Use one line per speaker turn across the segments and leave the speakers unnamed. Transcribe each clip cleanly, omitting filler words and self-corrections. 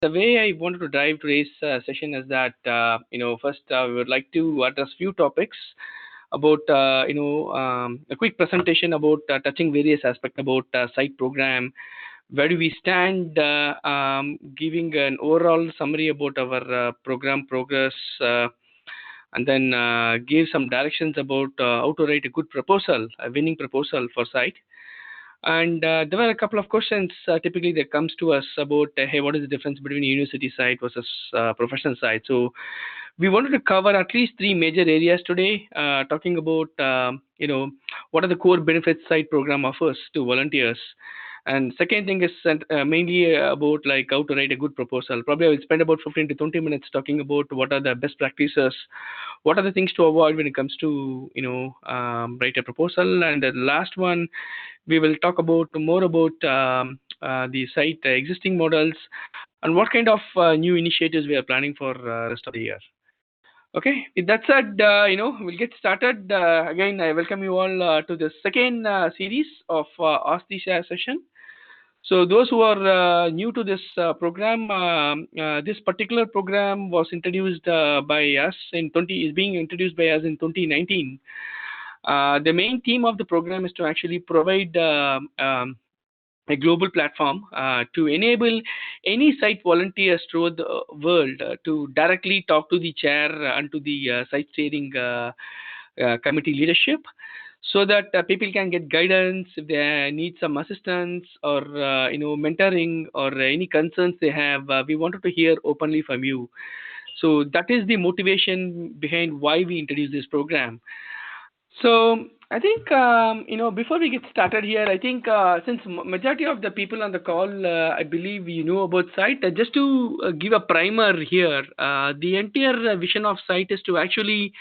The way I wanted to drive today's session is that first we would like to address few topics about a quick presentation about touching various aspects about site program. Where do we stand? Giving an overall summary about our program progress, and then give some directions about how to write a good proposal, a winning proposal for site. And there were a couple of questions typically that comes to us about, hey, what is the difference between university site versus professional site? So we wanted to cover at least three major areas today, talking about, what are the core benefits site program offers to volunteers. And second thing is mainly about like how to write a good proposal. Probably I will spend about 15 to 20 minutes talking about what are the best practices, what are the things to avoid when it comes to write a proposal. And the last one, we will talk about more about the site existing models and what kind of new initiatives we are planning for rest of the year. Okay, with that said, we'll get started. Again, I welcome you all to the second series of Ask the Share session. So those who are new to this program, this particular program was introduced by us is being introduced by us in 2019. The main theme of the program is to actually provide a global platform to enable any site volunteers throughout the world to directly talk to the chair and to the site steering committee leadership, so that people can get guidance if they need some assistance or mentoring or any concerns they have. We wanted to hear openly from you. So that is the motivation behind why we introduced this program. So I think before we get started here, I think since majority of the people on the call, I believe you know about site. Just to give a primer here, the entire vision of site is to actually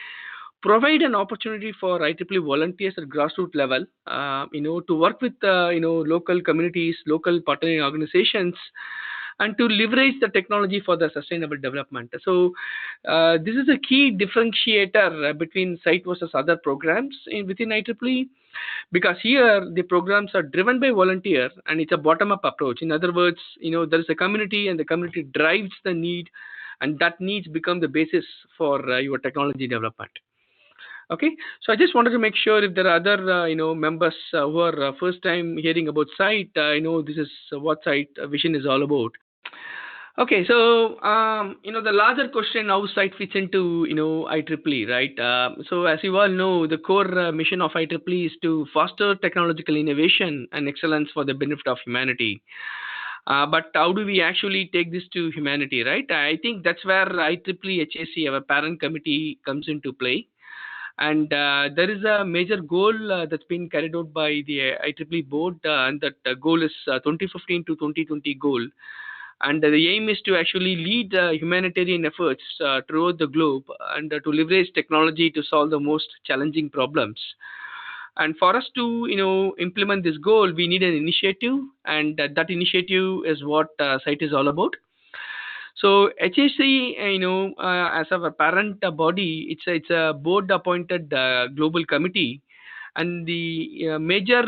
provide an opportunity for IEEE volunteers at grassroots level, to work with local communities, local partnering organizations, and to leverage the technology for the sustainable development. So this is a key differentiator between site versus other programs within IEEE, because here the programs are driven by volunteer and it's a bottom-up approach. In other words, there is a community and the community drives the need, and that needs become the basis for your technology development. Okay, so I just wanted to make sure if there are other members who are first time hearing about site, this is what site vision is all about. Okay, so the larger question, how site fits into IEEE, right? So as you all know, the core mission of IEEE is to foster technological innovation and excellence for the benefit of humanity. But how do we actually take this to humanity, right? I think that's where IEEE HAC, our parent committee, comes into play. And there is a major goal that's been carried out by the IEEE board, and that goal is 2015 to 2020 goal. And the aim is to actually lead humanitarian efforts throughout the globe, and to leverage technology to solve the most challenging problems. And for us to implement this goal, we need an initiative, and that initiative is what site is all about. So HAC, as our parent body, it's a board appointed global committee, and the major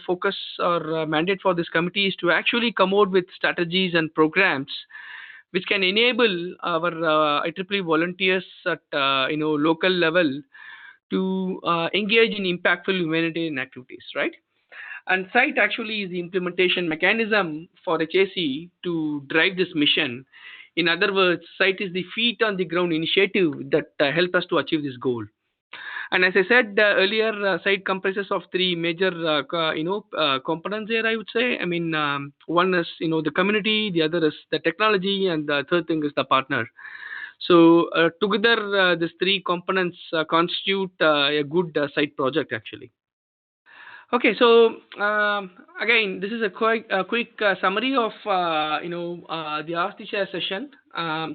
focus or mandate for this committee is to actually come out with strategies and programs which can enable our IEEE volunteers at local level to engage in impactful humanitarian activities, right? And site actually is the implementation mechanism for HAC to drive this mission. In other words, site is the feet on the ground initiative that help us to achieve this goal. And as I said earlier, site comprises of three major components here, I would say. I mean, one is the community, the other is the technology, and the third thing is the partner. So together, these three components constitute a good site project actually. Okay, so again, this is a quick summary of the Ask the Share session.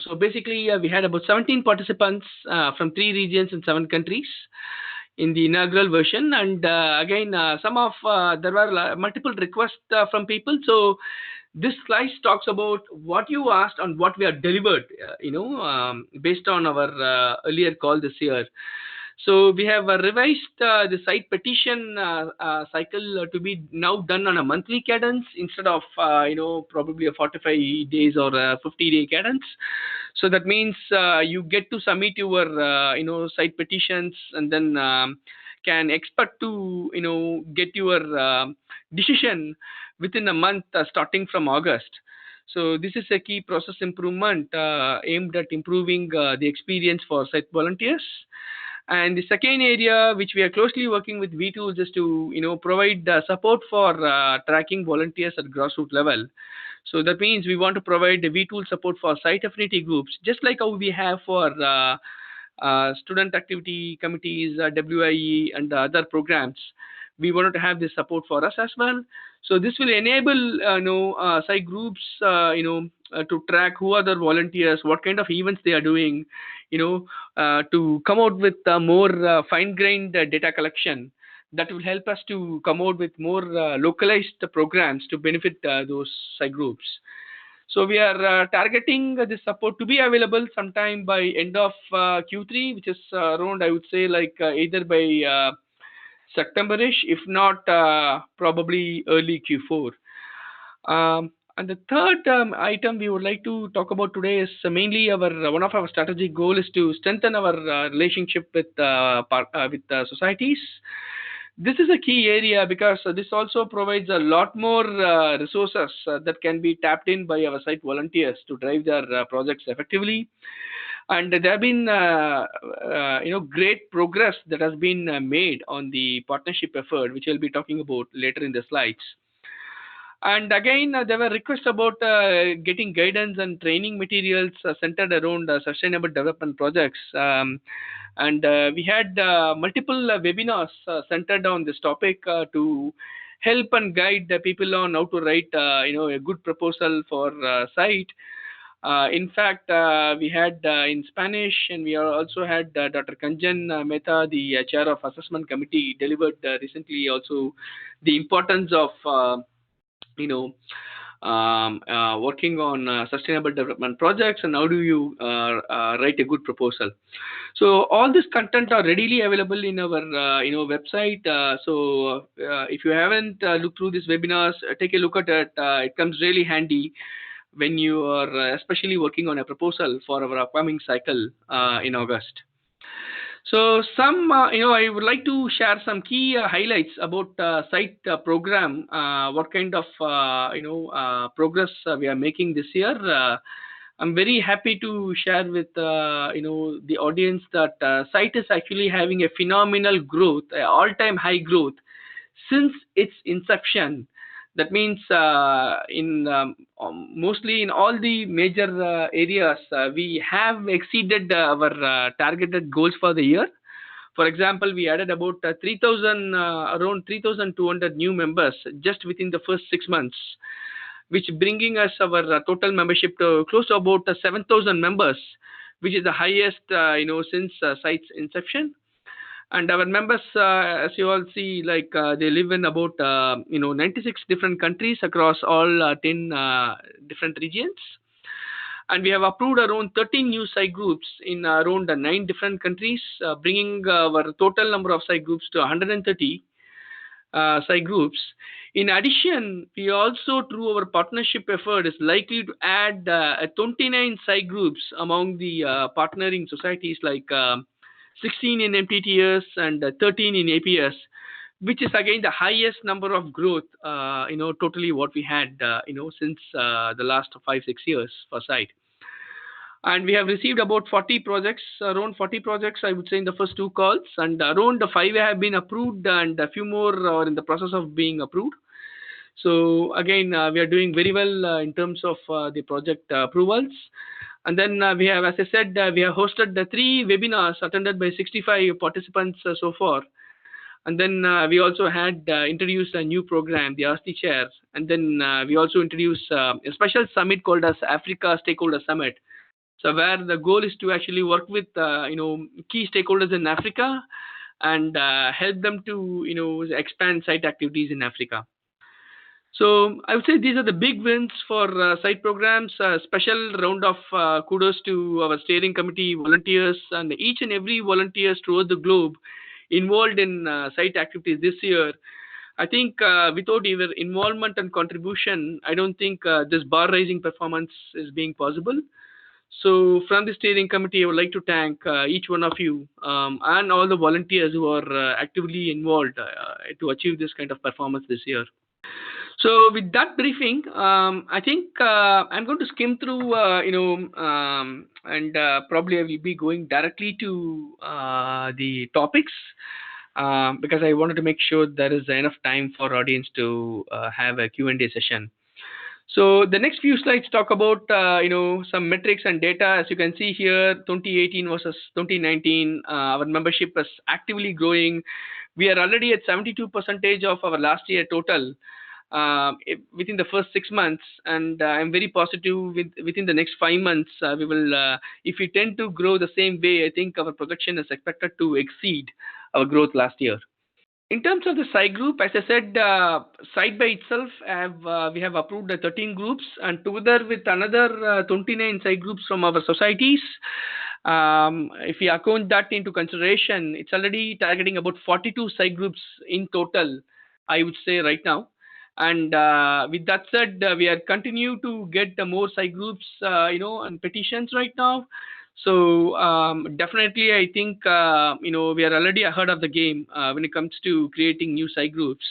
So basically, we had about 17 participants from 3 regions and 7 countries in the inaugural version, and again, there were multiple requests from people. So this slide talks about what you asked and what we have delivered, based on our earlier call this year. So we have revised the site petition cycle to be now done on a monthly cadence instead of probably a 45 days or a 50-day cadence. So that means you get to submit your site petitions, and then can expect to get your decision within a month starting from August. So this is a key process improvement aimed at improving the experience for site volunteers. And the second area which we are closely working with V2 is to provide support for tracking volunteers at grassroots level. So that means we want to provide the V-tool support for site affinity groups, just like how we have for student activity committees, WIE, and the other programs. We wanted to have this support for us as well. So this will enable site groups to track who are the volunteers, what kind of events they are doing, to come out with more fine-grained data collection that will help us to come out with more localized programs to benefit those site groups. So we are targeting this support to be available sometime by end of Q3, which is around, I would say, like either by September-ish, if not probably early Q4. And the third item we would like to talk about today is mainly our one of our strategic goal is to strengthen our relationship with societies. This is a key area because this also provides a lot more resources that can be tapped in by our site volunteers to drive their projects effectively. And there have been great progress that has been made on the partnership effort, which I'll be talking about later in the slides. And again, there were requests about getting guidance and training materials centered around sustainable development projects. And we had multiple webinars centered on this topic to help and guide the people on how to write a good proposal for site. In fact, we had in Spanish, and we also had Dr. Kanjan Mehta, the chair of assessment committee, delivered recently also the importance of working on sustainable development projects and how do you write a good proposal. So all this content are readily available in our website. So if you haven't looked through these webinars, take a look at it. It comes really handy when you are especially working on a proposal for our upcoming cycle in August. So I would like to share some key highlights about site program. What kind of progress we are making this year. I'm very happy to share with the audience that site is actually having a phenomenal growth, all-time high growth since its inception. That means mostly in all the major areas, we have exceeded our targeted goals for the year. For example, we added about around 3,200 new members just within the first 6 months, which bringing us our total membership to close to about 7,000 members, which is the highest since site's inception. And our members, as you all see, like they live in about 96 different countries across all 10 different regions. And we have approved around 13 new site groups in around 9 different countries, bringing our total number of site groups to 130 site groups. In addition, we also, through our partnership effort, is likely to add 29 site groups among the partnering societies, like 16 in MTTS and 13 in APS, which is again the highest number of growth, totally what we had, since the last 5-6 years for site. And we have received about 40 projects, around 40 projects, I would say, in the first 2 calls, and around 5 have been approved, and a few more are in the process of being approved. So again, we are doing very well in terms of the project approvals. And then we have, as I said, we have hosted the 3 webinars attended by 65 participants so far. And then we also had introduced a new program, the ASTI Chair. And then we also introduced a special summit called as Africa Stakeholder Summit. So where the goal is to actually work with key stakeholders in Africa and help them to expand site activities in Africa. So I would say these are the big wins for site programs. Special round of kudos to our steering committee volunteers and each and every volunteers throughout the globe involved in site activities this year. I think without either involvement and contribution, I don't think this bar raising performance is being possible. So from the steering committee, I would like to thank each one of you and all the volunteers who are actively involved to achieve this kind of performance this year. So with that briefing, I think I'm going to skim through, and probably I will be going directly to the topics because I wanted to make sure there is enough time for audience to have a Q&A session. So the next few slides talk about some metrics and data. As you can see here, 2018 versus 2019, our membership is actively growing. We are already at 72% of our last year total within the first 6 months, and I'm very positive within the next 5 months we will, if we tend to grow the same way, I think our projection is expected to exceed our growth last year. In terms of the SCI Group, as I said, SIGHT by itself, we have approved 13 groups, and together with another 29 SCI groups from our societies, if we account that into consideration, it's already targeting about 42 SCI groups in total, I would say right now. And with that said, we are continue to get the more SCI groups, and petitions right now. So definitely, I think we are already ahead of the game when it comes to creating new SCI groups.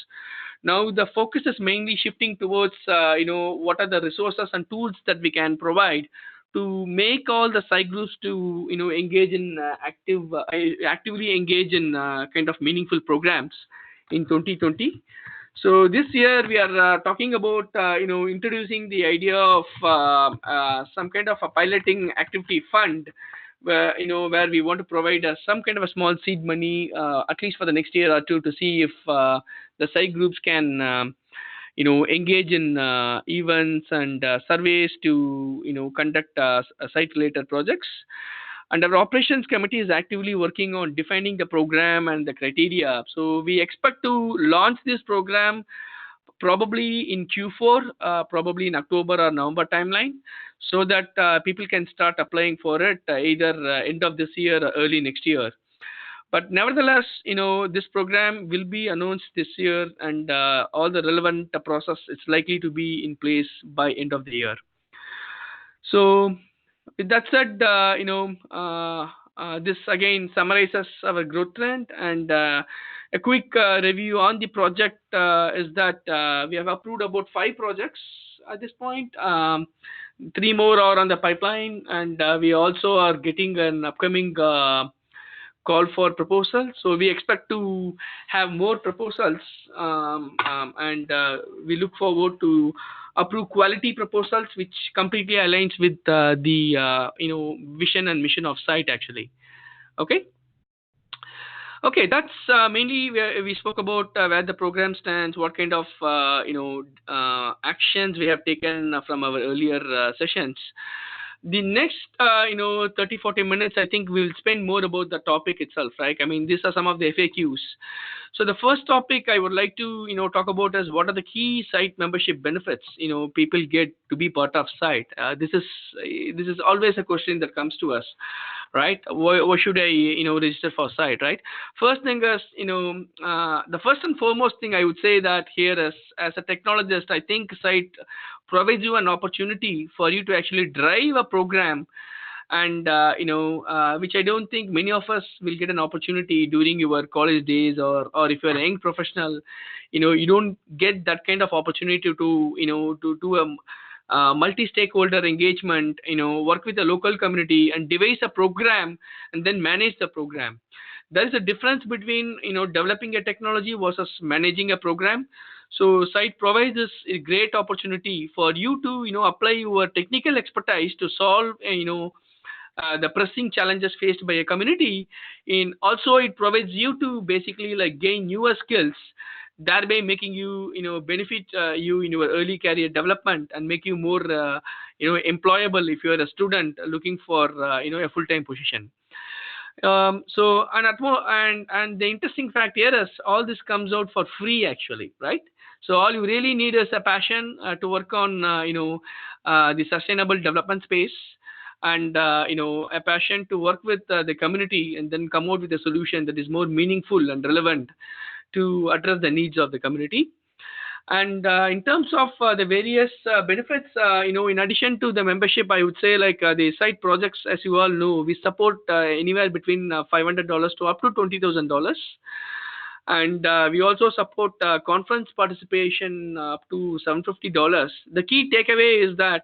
Now the focus is mainly shifting towards what are the resources and tools that we can provide to make all the SCI groups to engage in actively engage in kind of meaningful programs in 2020. So this year we are talking about introducing the idea of some kind of a piloting activity fund where where we want to provide some kind of a small seed money at least for the next year or two to see if the SCI groups can engage in events and surveys to conduct site related projects. And our operations committee is actively working on defining the program and the criteria. So we expect to launch this program probably in Q4, probably in October or November timeline, so that people can start applying for it either end of this year or early next year. But nevertheless, this program will be announced this year, and all the relevant process is likely to be in place by end of the year. So with that said, this again summarizes our growth trend, and a quick review on the project is that we have approved about 5 projects at this point. 3 more are on the pipeline, and we also are getting an upcoming call for proposal. So we expect to have more proposals, and we look forward to approve quality proposals which completely aligns with the vision and mission of SIGHT actually. Okay, that's mainly where we spoke about where the program stands, what kind of actions we have taken from our earlier sessions. The next 30-40 minutes, I think we'll spend more about the topic itself, right? I mean, these are some of the FAQs. So the first topic I would like to talk about is what are the key SIGHT membership benefits people get to be part of SIGHT. This is always a question that comes to us, right? Why should I register for SIGHT, right? First thing is the first and foremost thing I would say that here is, as a technologist, I think SIGHT provides you an opportunity for you to actually drive a program, and which I don't think many of us will get an opportunity during your college days, or if you're a young professional, you don't get that kind of opportunity to do a multi-stakeholder engagement, work with the local community and devise a program and then manage the program. There is a difference between developing a technology versus managing a program. So SIGHT provides us a great opportunity for you to apply your technical expertise to solve the pressing challenges faced by a community. Also it provides you to basically like gain newer skills, thereby making you benefit you in your early career development and make you more employable if you are a student looking for a full-time position. And the interesting fact here is all this comes out for free actually, right? So all you really need is a passion to work on the sustainable development space, and a passion to work with the community, and then come out with a solution that is more meaningful and relevant to address the needs of the community. And in terms of the various benefits, in addition to the membership, I would say, like the site projects, as you all know, we support anywhere between $500 to up to $20,000. And we also support conference participation up to $750. The key takeaway is that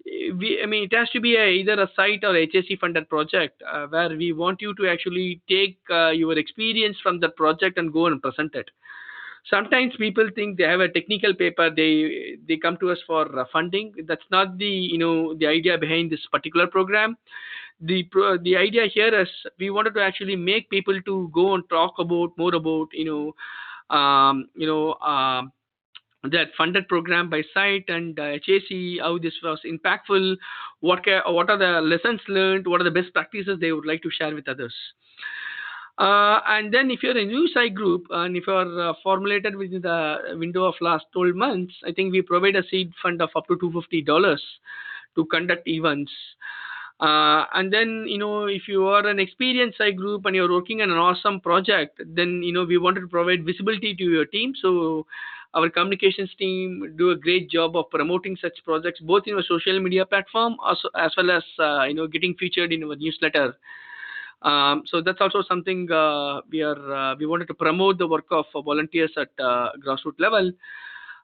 it has to be either a site or HSC funded project where we want you to actually take your experience from that project and go and present it. Sometimes people think they have a technical paper, they come to us for funding. That's not the idea behind this particular program. The idea here is we wanted to actually make people to go and talk about more about that funded program by site and HAC, how this was impactful, what are the lessons learned, what are the best practices they would like to share with others. And then if you're a new SCI group and if you're formulated within the window of last 12 months, I think we provide a seed fund of up to $250 to conduct events. And then, if you are an experienced SCI group and you're working on an awesome project, then, we wanted to provide visibility to your team. So our communications team do a great job of promoting such projects, both in our social media platform as well as, getting featured in our newsletter. So that's also something we wanted to promote the work of volunteers at grassroots level.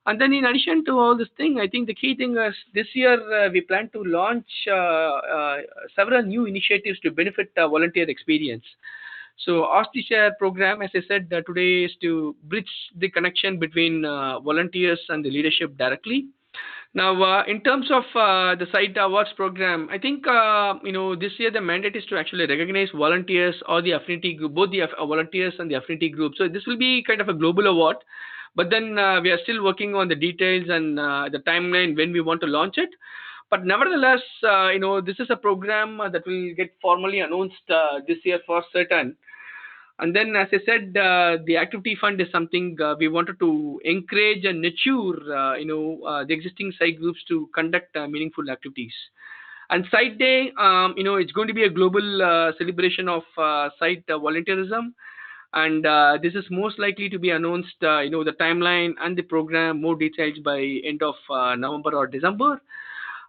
And then in addition to all this thing, I think the key thing is this year we plan to launch several new initiatives to benefit volunteer experience. So Ask the Share program, as I said today, is to bridge the connection between volunteers and the leadership directly. Now, in terms of the Site Awards program, I think this year the mandate is to actually recognize volunteers or the affinity group, both the volunteers and the affinity group. So this will be kind of a global award, but then we are still working on the details and the timeline when we want to launch it. But nevertheless, this is a program that will get formally announced this year for certain. And then, as I said, the activity fund is something we wanted to encourage and nurture, the existing site groups to conduct meaningful activities. And Site Day, it's going to be a global celebration of site volunteerism. And this is most likely to be announced, the timeline and the program, more details by end of November or December.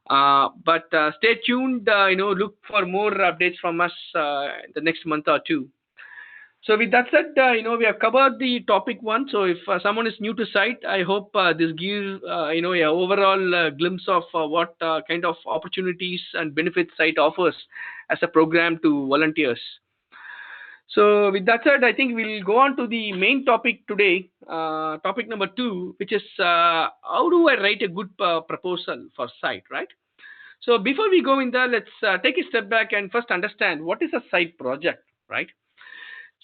But stay tuned, look for more updates from us the next month or two. So with that said, we have covered the topic one. So if someone is new to site, I hope this gives an overall glimpse of what kind of opportunities and benefits site offers as a program to volunteers. So with that said, I think we'll go on to the main topic today, topic number 2, which is how do I write a good proposal for site, right? So before we go in there, let's take a step back and first understand what is a site project, right?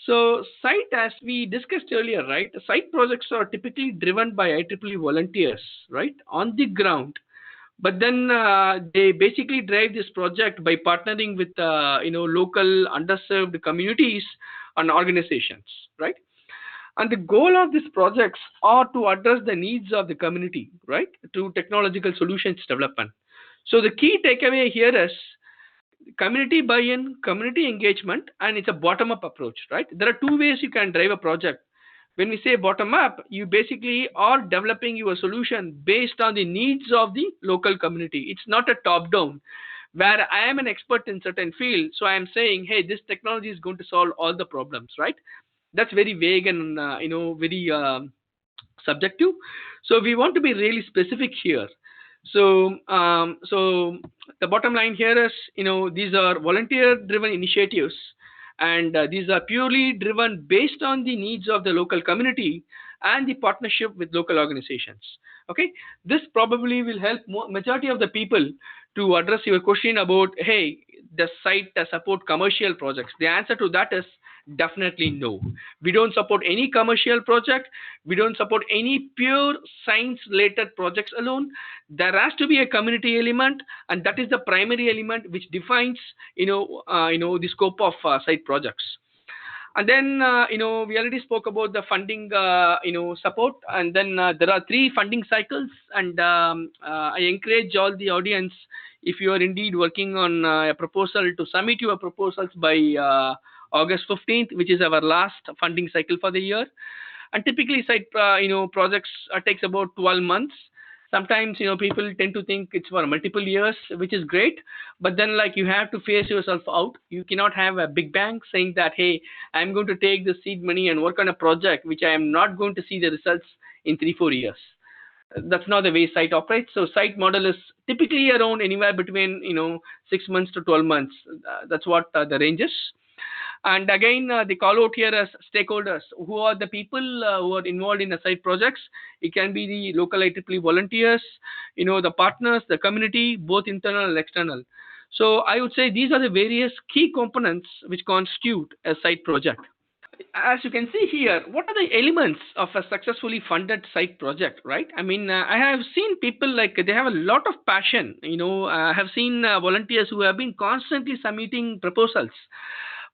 So site, as we discussed earlier, right, site projects are typically driven by IEEE volunteers, right, on the ground. But then they basically drive this project by partnering with, local underserved communities and organizations, right? And the goal of these projects are to address the needs of the community, right, through technological solutions development. So the key takeaway here is community buy-in, community engagement, and it's a bottom-up approach, right? There are two ways you can drive a project. When we say bottom-up, you basically are developing your solution based on the needs of the local community. It's not a top-down, where I am an expert in certain field, so I am saying, hey, this technology is going to solve all the problems, right? That's very vague and very subjective. So we want to be really specific here. So the bottom line here is, these are volunteer-driven initiatives, and these are purely driven based on the needs of the local community and the partnership with local organizations. Okay, this probably will help majority of the people to address your question about, hey, does site support commercial projects? The answer to that is definitely no. We don't support any commercial project. We don't support any pure science-related projects alone. There has to be a community element, and that is the primary element which defines, the scope of site projects. And then, we already spoke about the funding, support. And then there are three funding cycles. And I encourage all the audience, if you are indeed working on a proposal, to submit your proposals by August 15th, which is our last funding cycle for the year. And typically, site, projects takes about 12 months. Sometimes, people tend to think it's for multiple years, which is great. But then, like, you have to phase yourself out. You cannot have a big bang saying that, hey, I'm going to take the seed money and work on a project which I am not going to see the results in 3 4 years. That's not the way site operates. So site model is typically around anywhere between 6 months to 12 months. That's what the range is. And again, the call out here as stakeholders. Who are the people who are involved in the site projects? It can be the local IEEE volunteers, the partners, the community, both internal and external. So I would say these are the various key components which constitute a site project. As you can see here, what are the elements of a successfully funded site project, right? I mean, I have seen people, like, they have a lot of passion. I have seen volunteers who have been constantly submitting proposals.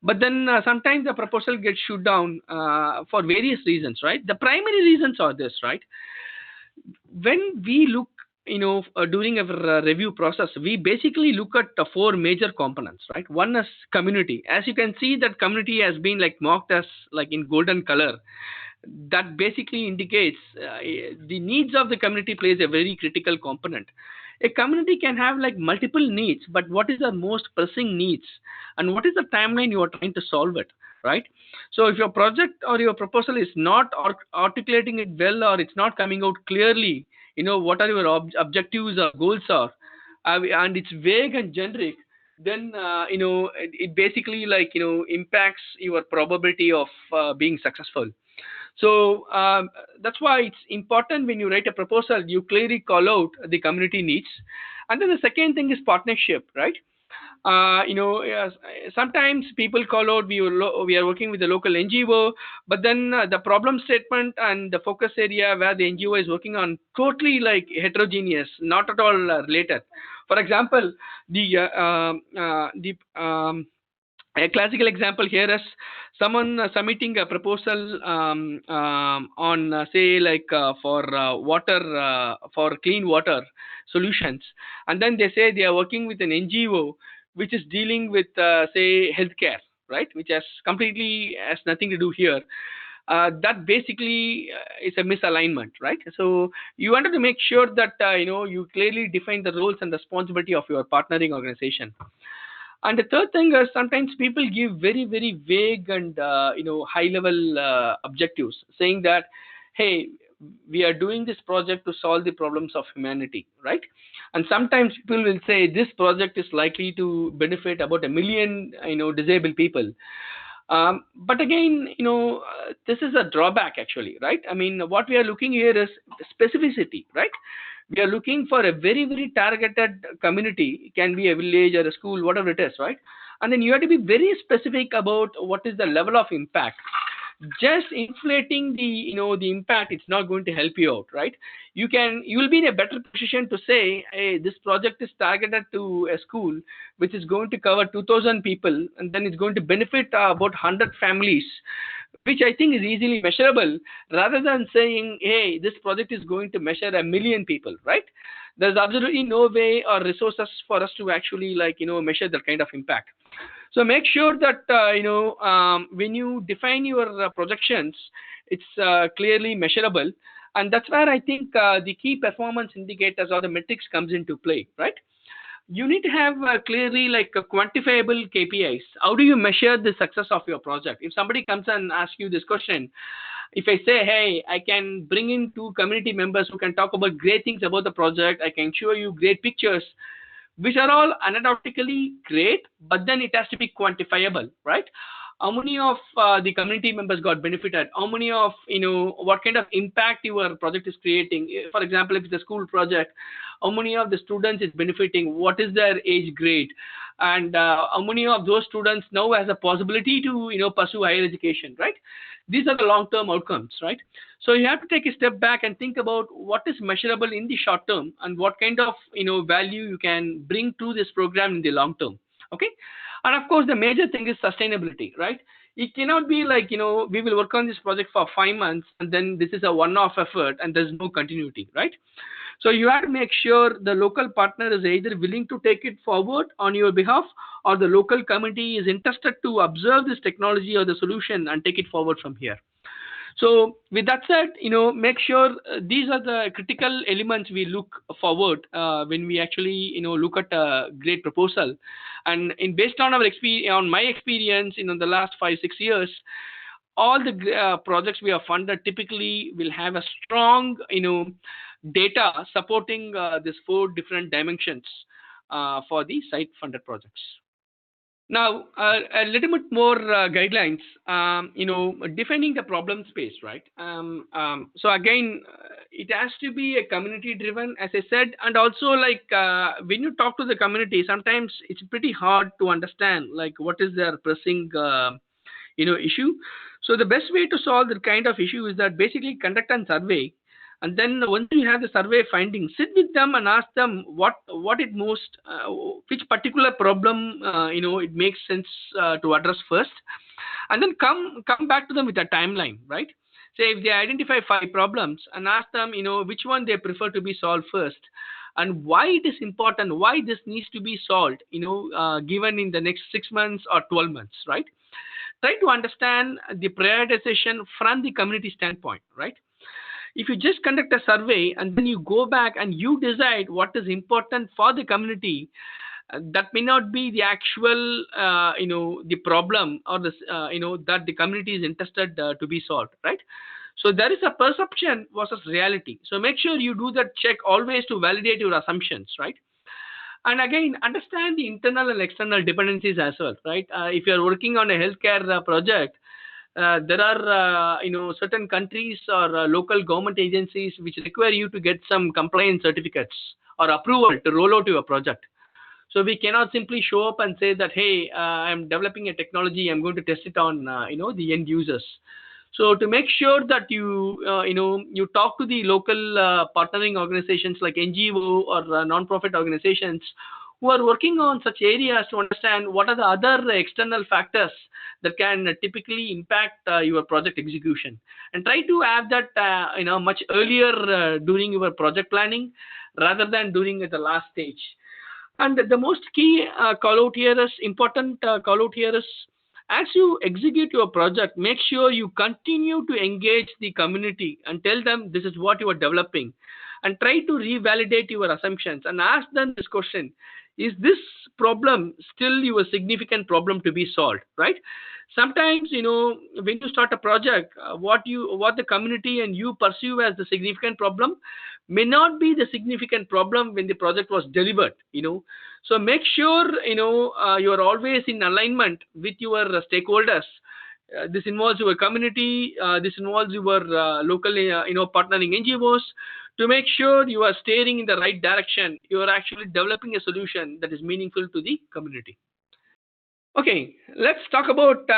But then sometimes the proposal gets shut down for various reasons, right? The primary reasons are this, right? When we look, during our review process, we basically look at the four major components, right? One is community. As you can see, that community has been like marked as like in golden color. That basically indicates the needs of the community plays a very critical component. A community can have like multiple needs, but what is the most pressing needs, and what is the timeline you are trying to solve it, right? So if your project or your proposal is not articulating it well, or it's not coming out clearly, what are your objectives or goals are, and it's vague and generic, then it basically, like, impacts your probability of being successful. So that's why it's important, when you write a proposal, you clearly call out the community needs. And then the second thing is partnership, right? Yes, sometimes people call out, we are working with the local NGO, but then the problem statement and the focus area where the NGO is working on totally like heterogeneous, not at all related. For example, a classical example here is someone submitting a proposal on, say, like, for water, for clean water solutions, and then they say they are working with an NGO which is dealing with, say, healthcare, right? Which has nothing to do here. That basically is a misalignment, right? So you wanted to make sure that you clearly define the roles and responsibility of your partnering organization. And the third thing is, sometimes people give very, very vague and high level objectives, saying that, hey, we are doing this project to solve the problems of humanity, right? And sometimes people will say this project is likely to benefit about 1 million disabled people. But again, this is a drawback actually, right? I mean, what we are looking here is specificity, right? We are looking for a very, very targeted community. It can be a village or a school, whatever it is, right? And then you have to be very specific about what is the level of impact. Just inflating the impact, it's not going to help you out, right? You will be in a better position to say, hey, this project is targeted to a school which is going to cover 2,000 people, and then it's going to benefit about 100 families, which I think is easily measurable, rather than saying, hey, this project is going to measure 1 million people, right? There's absolutely no way or resources for us to actually measure that kind of impact. So make sure that when you define your projections, it's clearly measurable, and that's where I think the key performance indicators or the metrics comes into play, right? You need to have clearly quantifiable KPIs. How do you measure the success of your project? If somebody comes and asks you this question, if I say, hey, I can bring in 2 community members who can talk about great things about the project, I can show you great pictures, which are all anecdotally great, but then it has to be quantifiable, right? How many of the community members got benefited? How many of, what kind of impact your project is creating? For example, if it's a school project, how many of the students is benefiting? What is their age grade? And how many of those students now has a possibility to, pursue higher education, right? These are the long-term outcomes, right? So you have to take a step back and think about what is measurable in the short term and what kind of, value you can bring to this program in the long term. Okay. And of course, the major thing is sustainability, right? It cannot be like, we will work on this project for 5 months and then this is a one-off effort and there's no continuity, right? So you have to make sure the local partner is either willing to take it forward on your behalf, or the local community is interested to observe this technology or the solution and take it forward from here. So with that said, make sure these are the critical elements we look forward when we actually, look at a great proposal. And based on our experience, on my experience, the last 5 6 years, all the projects we have funded typically will have a strong, data supporting these 4 different dimensions for the site funded projects. Now, a little bit more guidelines, defining the problem space, right? So again, it has to be a community driven, as I said, and also like when you talk to the community, sometimes it's pretty hard to understand like what is their pressing, issue. So the best way to solve that kind of issue is that basically conduct a survey, and then once you have the survey findings, sit with them and ask them what it most which particular problem it makes sense to address first, and then come back to them with a timeline, right? Say if they identify 5 problems, and ask them which one they prefer to be solved first, and why it is important, why this needs to be solved, given in the next 6 months or 12 months, right? Try to understand the prioritization from the community standpoint, right? If you just conduct a survey and then you go back and you decide what is important for the community, that may not be the actual, the problem or the, that the community is interested to be solved, right? So there is a perception versus reality. So make sure you do that check always to validate your assumptions, right? And again, understand the internal and external dependencies as well, right? If you are working on a healthcare project, there are certain countries or local government agencies which require you to get some compliance certificates or approval to roll out your project. So we cannot simply show up and say that, hey, I'm developing a technology, I'm going to test it on the end users. So to make sure that you talk to the local partnering organizations like NGO or non-profit organizations who are working on such areas to understand what are the other external factors that can typically impact your project execution, and try to have that much earlier during your project planning rather than during at the last stage. And the most key important call out here is, as you execute your project, make sure you continue to engage the community and tell them this is what you are developing, and try to revalidate your assumptions and ask them this question: is this problem still your significant problem to be solved, right? Sometimes, when you start a project, what the community and you perceive as the significant problem may not be the significant problem when the project was delivered. So make sure you are always in alignment with your stakeholders. This involves your community, this involves your local partnering NGOs, to make sure you are steering in the right direction. You are actually developing a solution that is meaningful to the community. Okay, let's talk about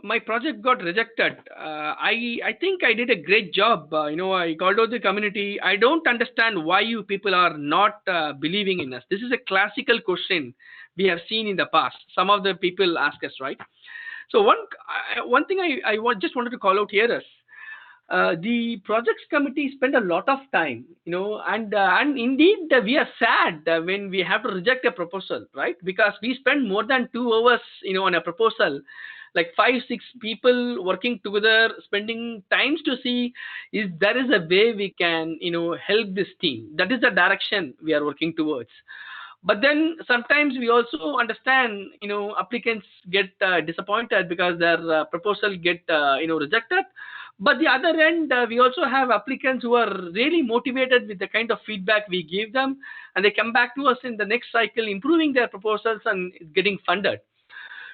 my project got rejected. I think I did a great job. I called out the community. I don't understand why you people are not believing in us. This is a classical question we have seen in the past. Some of the people ask us, right? So one thing I just wanted to call out here is, the projects committee spend a lot of time, and indeed we are sad when we have to reject a proposal, right? Because we spend more than 2 hours, on a proposal, like 5 6 people working together, spending times to see if there is a way we can, help this team. That is the direction we are working towards. But then sometimes we also understand, applicants get disappointed because their proposal get, rejected. But the other end, we also have applicants who are really motivated with the kind of feedback we give them, and they come back to us in the next cycle, improving their proposals and getting funded.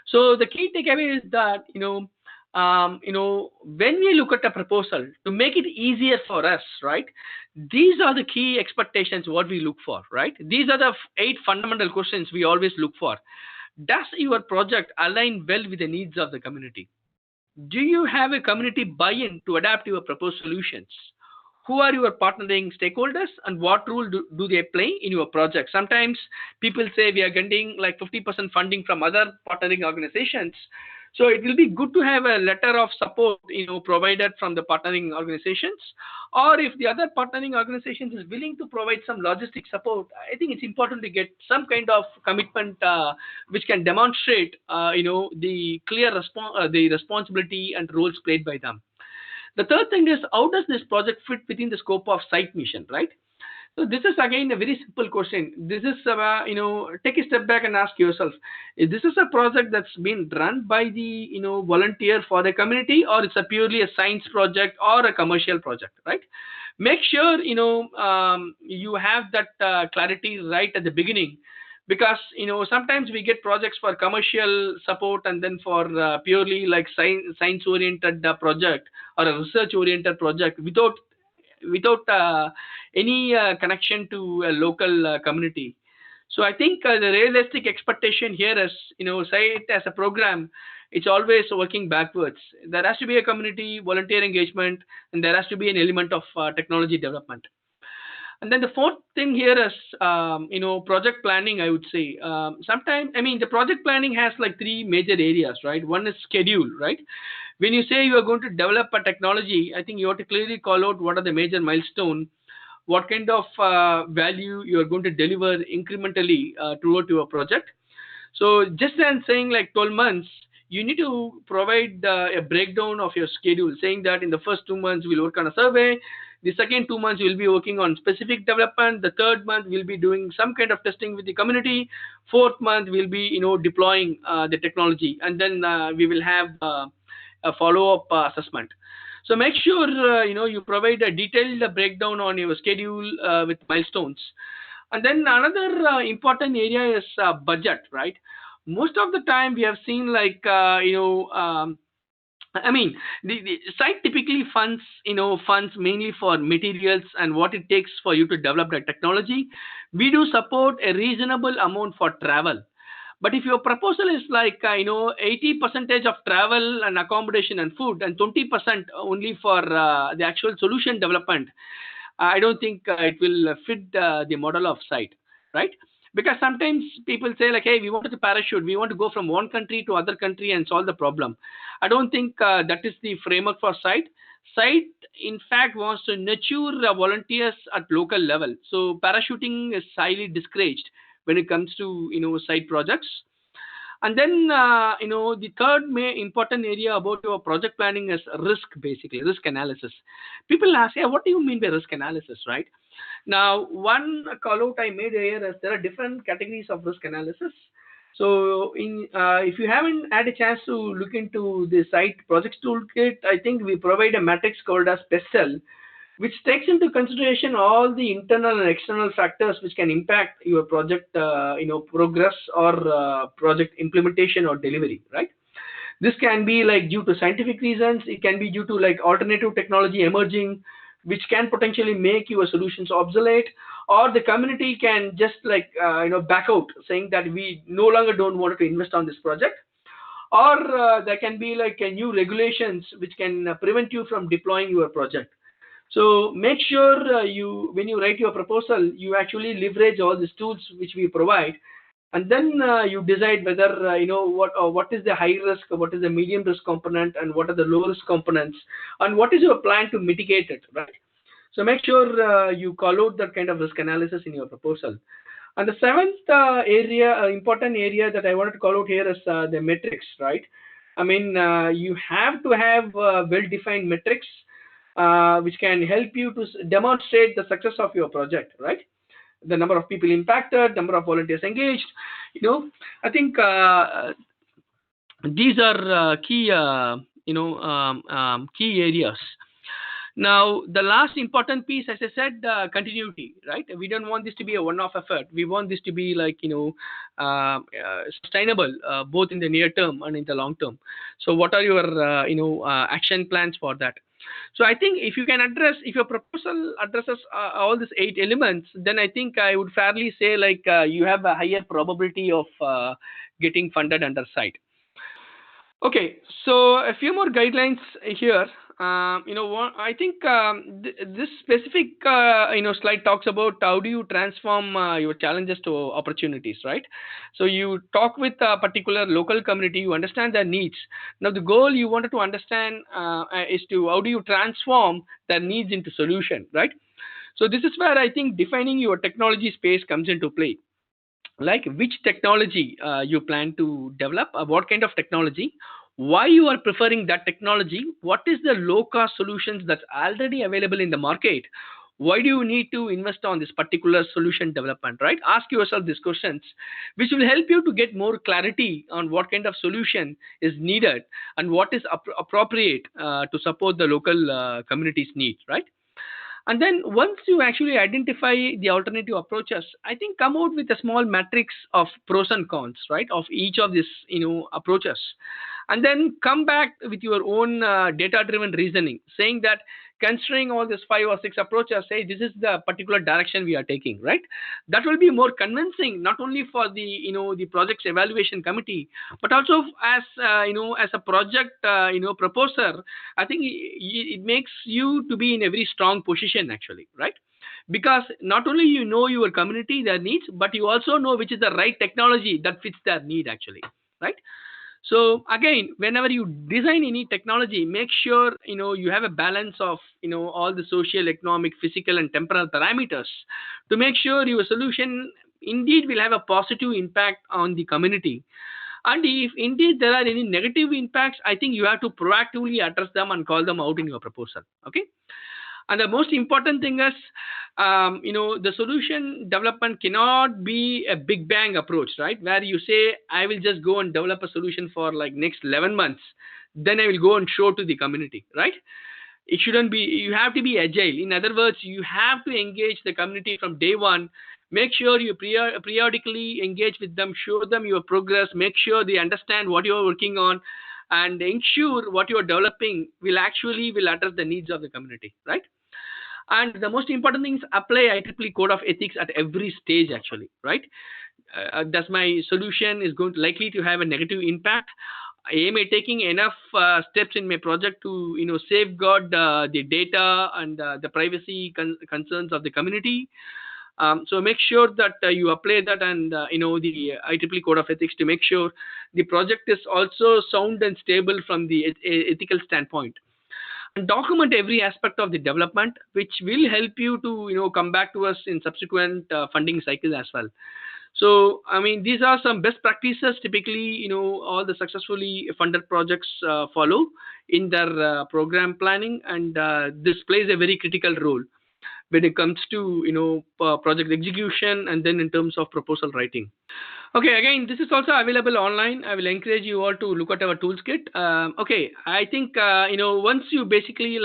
So the key takeaway is that, when we look at a proposal, to make it easier for us, right? These are the key expectations, what we look for, right? These are the 8 fundamental questions we always look for. Does your project align well with the needs of the community? Do you have a community buy-in to adapt your proposed solutions? Who are your partnering stakeholders, and what role do they play in your project? Sometimes people say we are getting like 50% funding from other partnering organizations. So it will be good to have a letter of support, provided from the partnering organizations, or if the other partnering organizations is willing to provide some logistic support, I think it's important to get some kind of commitment which can demonstrate, the clear the responsibility and roles played by them. The third thing is, how does this project fit within the scope of site mission, right? So this is again a very simple question. This is, take a step back and ask yourself: is this is a project that's been run by the, volunteer for the community, or it's a purely a science project or a commercial project, right? Make sure you have that clarity right at the beginning, because sometimes we get projects for commercial support and then for purely like science oriented project or a research oriented project without any connection to a local community. So I think the realistic expectation here is, say it as a program, it's always working backwards. There has to be a community volunteer engagement, and there has to be an element of technology development. And then the fourth thing here is, project planning, I would say. Sometimes, I mean, the project planning has like three major areas, right? One is schedule, right? When you say you are going to develop a technology, I think you have to clearly call out what are the major milestones, what kind of value you are going to deliver incrementally throughout your project. So just than saying like 12 months, you need to provide a breakdown of your schedule, saying that in the first 2 months we'll work on a survey, the second 2 months we'll be working on specific development, the third month we'll be doing some kind of testing with the community, fourth month we'll be deploying the technology, and then we will have a follow-up assessment. So make sure you provide a detailed breakdown on your schedule with milestones. And then another important area is budget, right? Most of the time we have seen like I mean, the site typically funds mainly for materials and what it takes for you to develop the technology. We do support a reasonable amount for travel. But if your proposal is like 80 percentage of travel and accommodation and food, and 20% only for the actual solution development, I don't think it will fit the model of site, right? Because sometimes people say like, hey, we want to parachute, we want to go from one country to other country and solve the problem. I don't think that is the framework for site. Site, in fact, wants to nurture volunteers at local level. So parachuting is highly discouraged when it comes to site projects. And then the third important area about your project planning is risk, basically risk analysis. People ask, yeah, what do you mean by risk analysis, right? Now, one call out I made here is there are different categories of risk analysis. So if you haven't had a chance to look into the site projects toolkit, I think we provide a matrix called as PESTEL, which takes into consideration all the internal and external factors which can impact your project, progress or project implementation or delivery, right? This can be like due to scientific reasons. It can be due to like alternative technology emerging, which can potentially make your solutions obsolete, or the community can just like back out, saying that we no longer don't want to invest on this project, or there can be like new regulations which can prevent you from deploying your project. So make sure when you write your proposal, you actually leverage all these tools which we provide, and then you decide whether what is the high risk, what is the medium risk component, and what are the low risk components, and what is your plan to mitigate it, right? So make sure you call out that kind of risk analysis in your proposal. And the seventh important area that I wanted to call out here is the metrics, right? I mean, you have to have well-defined metrics which can help you to demonstrate the success of your project, right? The number of people impacted, number of volunteers engaged. I think these are key, key areas. Now, the last important piece, as I said, continuity, right? We don't want this to be a one-off effort. We want this to be like, sustainable, both in the near term and in the long term. So what are your, action plans for that? So I think if your proposal addresses all these 8 elements, then I think I would fairly say like you have a higher probability of getting funded under site. Okay, so a few more guidelines here. I think this specific slide talks about how do you transform your challenges to opportunities, right? So you talk with a particular local community, you understand their needs. Now the goal you wanted to understand is to how do you transform their needs into solution, right? So this is where I think defining your technology space comes into play, like which technology you plan to develop, what kind of technology, why you are preferring that technology, what is the low cost solutions that's already available in the market, why do you need to invest on this particular solution development, right? Ask yourself these questions, which will help you to get more clarity on what kind of solution is needed and what is appropriate to support the local community's needs, right? And then once you actually identify the alternative approaches, I think come out with a small matrix of pros and cons, right, of each of these, approaches. And then come back with your own data driven reasoning, saying that considering all these five or six approaches, say this is the particular direction we are taking, right? That will be more convincing, not only for the, the project's evaluation committee, but also as, as a project, proposer. I think it makes you to be in a very strong position actually, right? Because not only you know your community, their needs, but you also know which is the right technology that fits their need actually, right? So again, whenever you design any technology, make sure you have a balance of all the social, economic, physical, and temporal parameters to make sure your solution indeed will have a positive impact on the community. And if indeed there are any negative impacts, I think you have to proactively address them and call them out in your proposal. Okay. And the most important thing is, the solution development cannot be a big bang approach, right? Where you say, I will just go and develop a solution for like next 11 months, then I will go and show to the community, right? It shouldn't be. You have to be agile. In other words, you have to engage the community from day one. Make sure you periodically engage with them, show them your progress, make sure they understand what you're working on, and ensure what you're developing will address the needs of the community, right? And the most important thing is apply IEEE code of ethics at every stage actually, right? Does my solution is going to likely to have a negative impact? Am I taking enough steps in my project to safeguard the data and the privacy concerns of the community? So make sure that you apply that and the IEEE code of ethics to make sure the project is also sound and stable from the ethical standpoint. And document every aspect of the development, which will help you to come back to us in subsequent funding cycles as well. So I mean, these are some best practices typically all the successfully funded projects follow in their program planning, and this plays a very critical role when it comes to project execution and then in terms of proposal writing. Okay, again, this is also available online. I will encourage you all to look at our tools kit. Okay, I think once you basically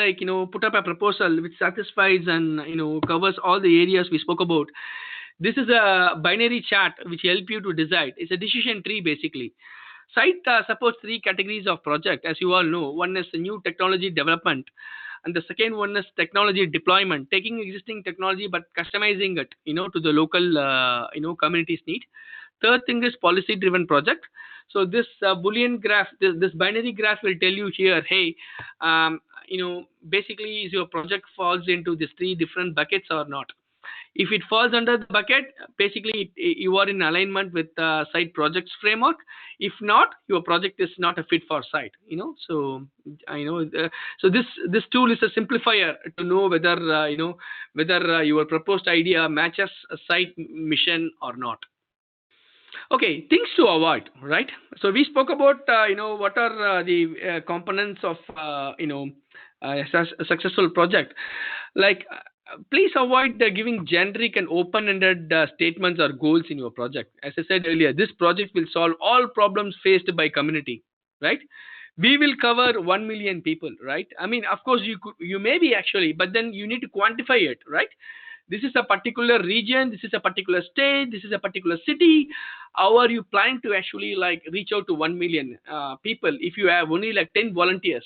put up a proposal which satisfies and covers all the areas we spoke about, this is a binary chart which help you to decide. It's a decision tree basically. Site supports three categories of project, as you all know. One is new technology development, and the second one is technology deployment, taking existing technology but customizing it to the local community's need. Third thing is policy driven project. So this boolean graph, this binary graph will tell you here, hey, basically is your project falls into these three different buckets or not. If it falls under the bucket, basically you are in alignment with the site projects framework. If not, your project is not a fit for site. So so this tool is a simplifier to know whether your proposed idea matches a site mission or not. Okay, things to avoid, right? So we spoke about what are the components of a successful project. Like, please avoid giving generic and open-ended statements or goals in your project. As I said earlier, this project will solve all problems faced by community, right? We will cover 1 million people, right? I mean, of course, you may be actually, but then you need to quantify it, right? This is a particular region, this is a particular state, this is a particular city. How are you planning to actually reach out to 1 million people if you have only 10 volunteers?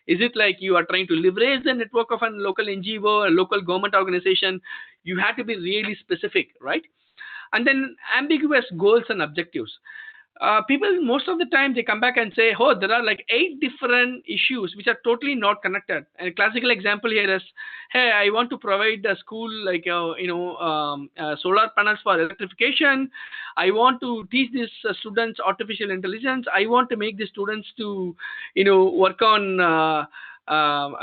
Is it like you are trying to leverage the network of a local NGO, a local government organization? You have to be really specific, right? And then ambiguous goals and objectives. people most of the time they come back and say, oh, there are like 8 different issues which are totally not connected. And a classical example here is, hey, I want to provide the school like solar panels for electrification. I want to teach these students artificial intelligence. I want to make the students to work on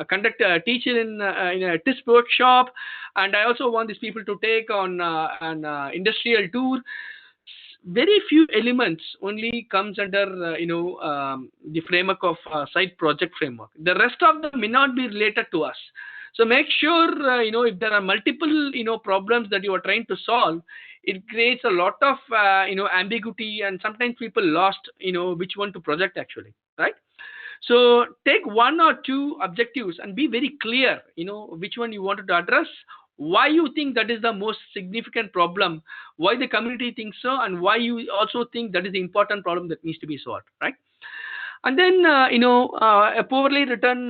conduct a teacher in a test workshop, and I also want these people to take on an industrial tour. Very few elements only comes under the framework of site project framework. The rest of them may not be related to us. So make sure if there are multiple problems that you are trying to solve, it creates a lot of ambiguity, and sometimes people lost which one to project actually, right? So take one or two objectives and be very clear, which one you wanted to address, why you think that is the most significant problem, why the community thinks so, and why you also think that is the important problem that needs to be solved, right? And then, a poorly written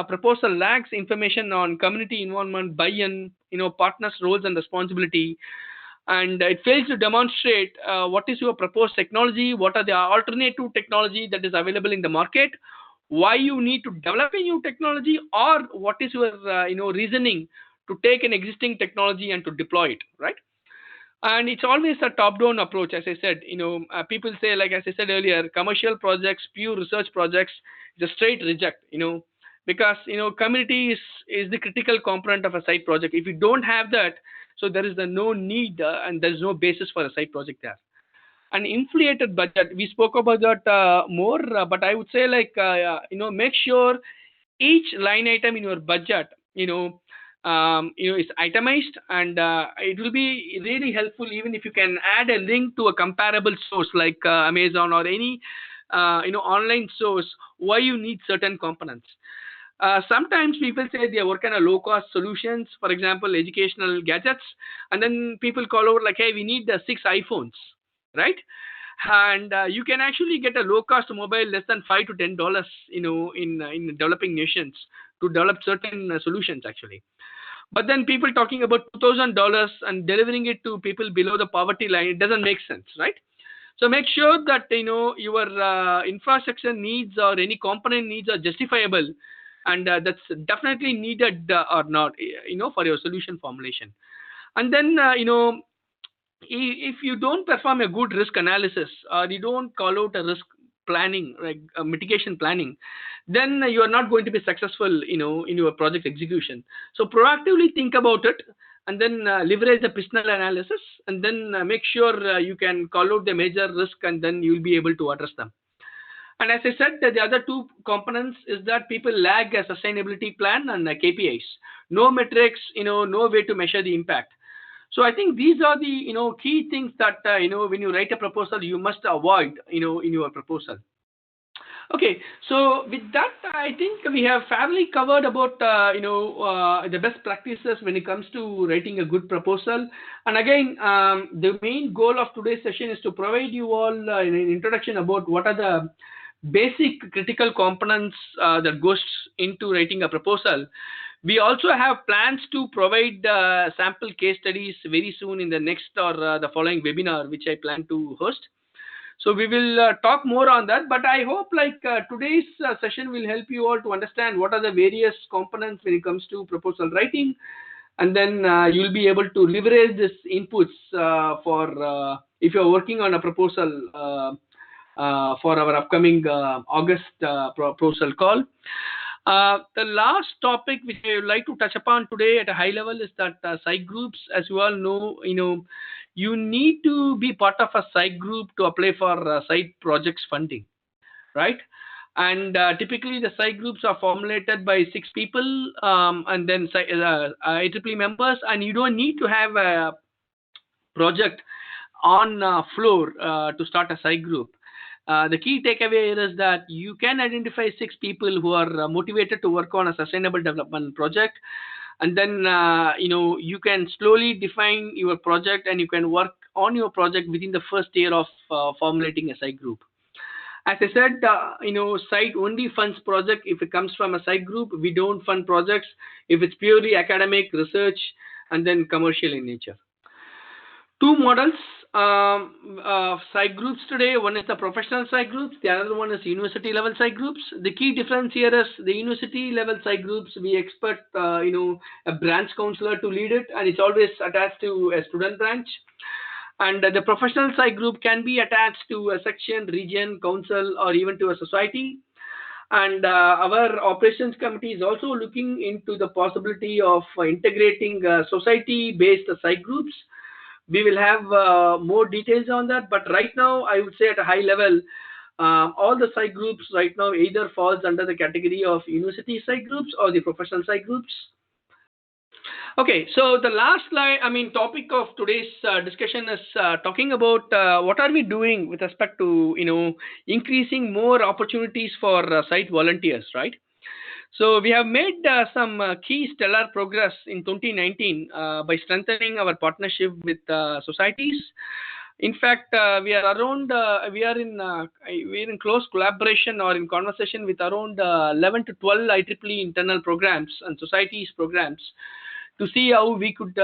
proposal lacks information on community involvement, buy-in, partners' roles and responsibility, and it fails to demonstrate what is your proposed technology, what are the alternative technology that is available in the market, why you need to develop a new technology, or what is your reasoning to take an existing technology and to deploy it, right? And it's always a top-down approach, as I said. People say, like as I said earlier, commercial projects, pure research projects, is a straight reject. Because community is the critical component of a site project. If you don't have that, so there is no need and there is no basis for a site project there. An inflated budget, we spoke about that more, but I would say make sure each line item in your budget is itemized, and it will be really helpful even if you can add a link to a comparable source like Amazon or any online source, why you need certain components. Sometimes people say they work on a low cost solutions, for example educational gadgets, and then people call over like, hey, we need the 6 iPhones, right? And you can actually get a low cost mobile less than $5 to $10 in developing nations to develop certain solutions actually. But then people talking about $2,000 and delivering it to people below the poverty line, it doesn't make sense, right? So make sure that your infrastructure needs or any component needs are justifiable, and that's definitely needed or not, for your solution formulation. And then if you don't perform a good risk analysis, or you don't call out a risk planning, like mitigation planning, then you are not going to be successful in your project execution. So proactively think about it, and then leverage the personal analysis, and then make sure you can call out the major risk, and then you'll be able to address them. And as I said, the other two components is that people lack a sustainability plan and KPIs. No metrics, no way to measure the impact. So I think these are the key things that when you write a proposal you must avoid in your proposal. Okay, so with that, I think we have fairly covered about the best practices when it comes to writing a good proposal. And again, the main goal of today's session is to provide you all an introduction about what are the basic critical components that goes into writing a proposal. We also have plans to provide sample case studies very soon in the next or the following webinar, which I plan to host. So we will talk more on that, but I hope today's session will help you all to understand what are the various components when it comes to proposal writing, and then you'll be able to leverage this inputs for if you're working on a proposal for our upcoming August proposal call. The last topic which I would like to touch upon today at a high level is that psych groups, as you all know, you need to be part of a psych group to apply for site projects funding, right? And typically the psych groups are formulated by 6 people and then IEEE members, and you don't need to have a project on floor to start a psych group. The key takeaway here is that you can identify 6 people who are motivated to work on a sustainable development project, and then you can slowly define your project, and you can work on your project within the first year of formulating a site group. As I said, site only funds project if it comes from a site group. We don't fund projects if it's purely academic research and then commercial in nature. 2 models psych groups today. One is the professional psych groups. The other one is university level psych groups. The key difference here is the university level psych groups. We expect a branch counselor to lead it, and it's always attached to a student branch. And the professional psych group can be attached to a section, region, council, or even to a society. And our operations committee is also looking into the possibility of integrating society-based psych groups. We will have more details on that, but right now I would say at a high level, all the psych groups right now either falls under the category of university psych groups or the professional psych groups. Okay, so the last slide, topic of today's discussion is talking about what are we doing with respect to, increasing more opportunities for site volunteers, right? So we have made some key stellar progress in 2019 by strengthening our partnership with societies. In fact, we are in close collaboration or in conversation with around 11 to 12 IEEE internal programs and societies programs to see how we could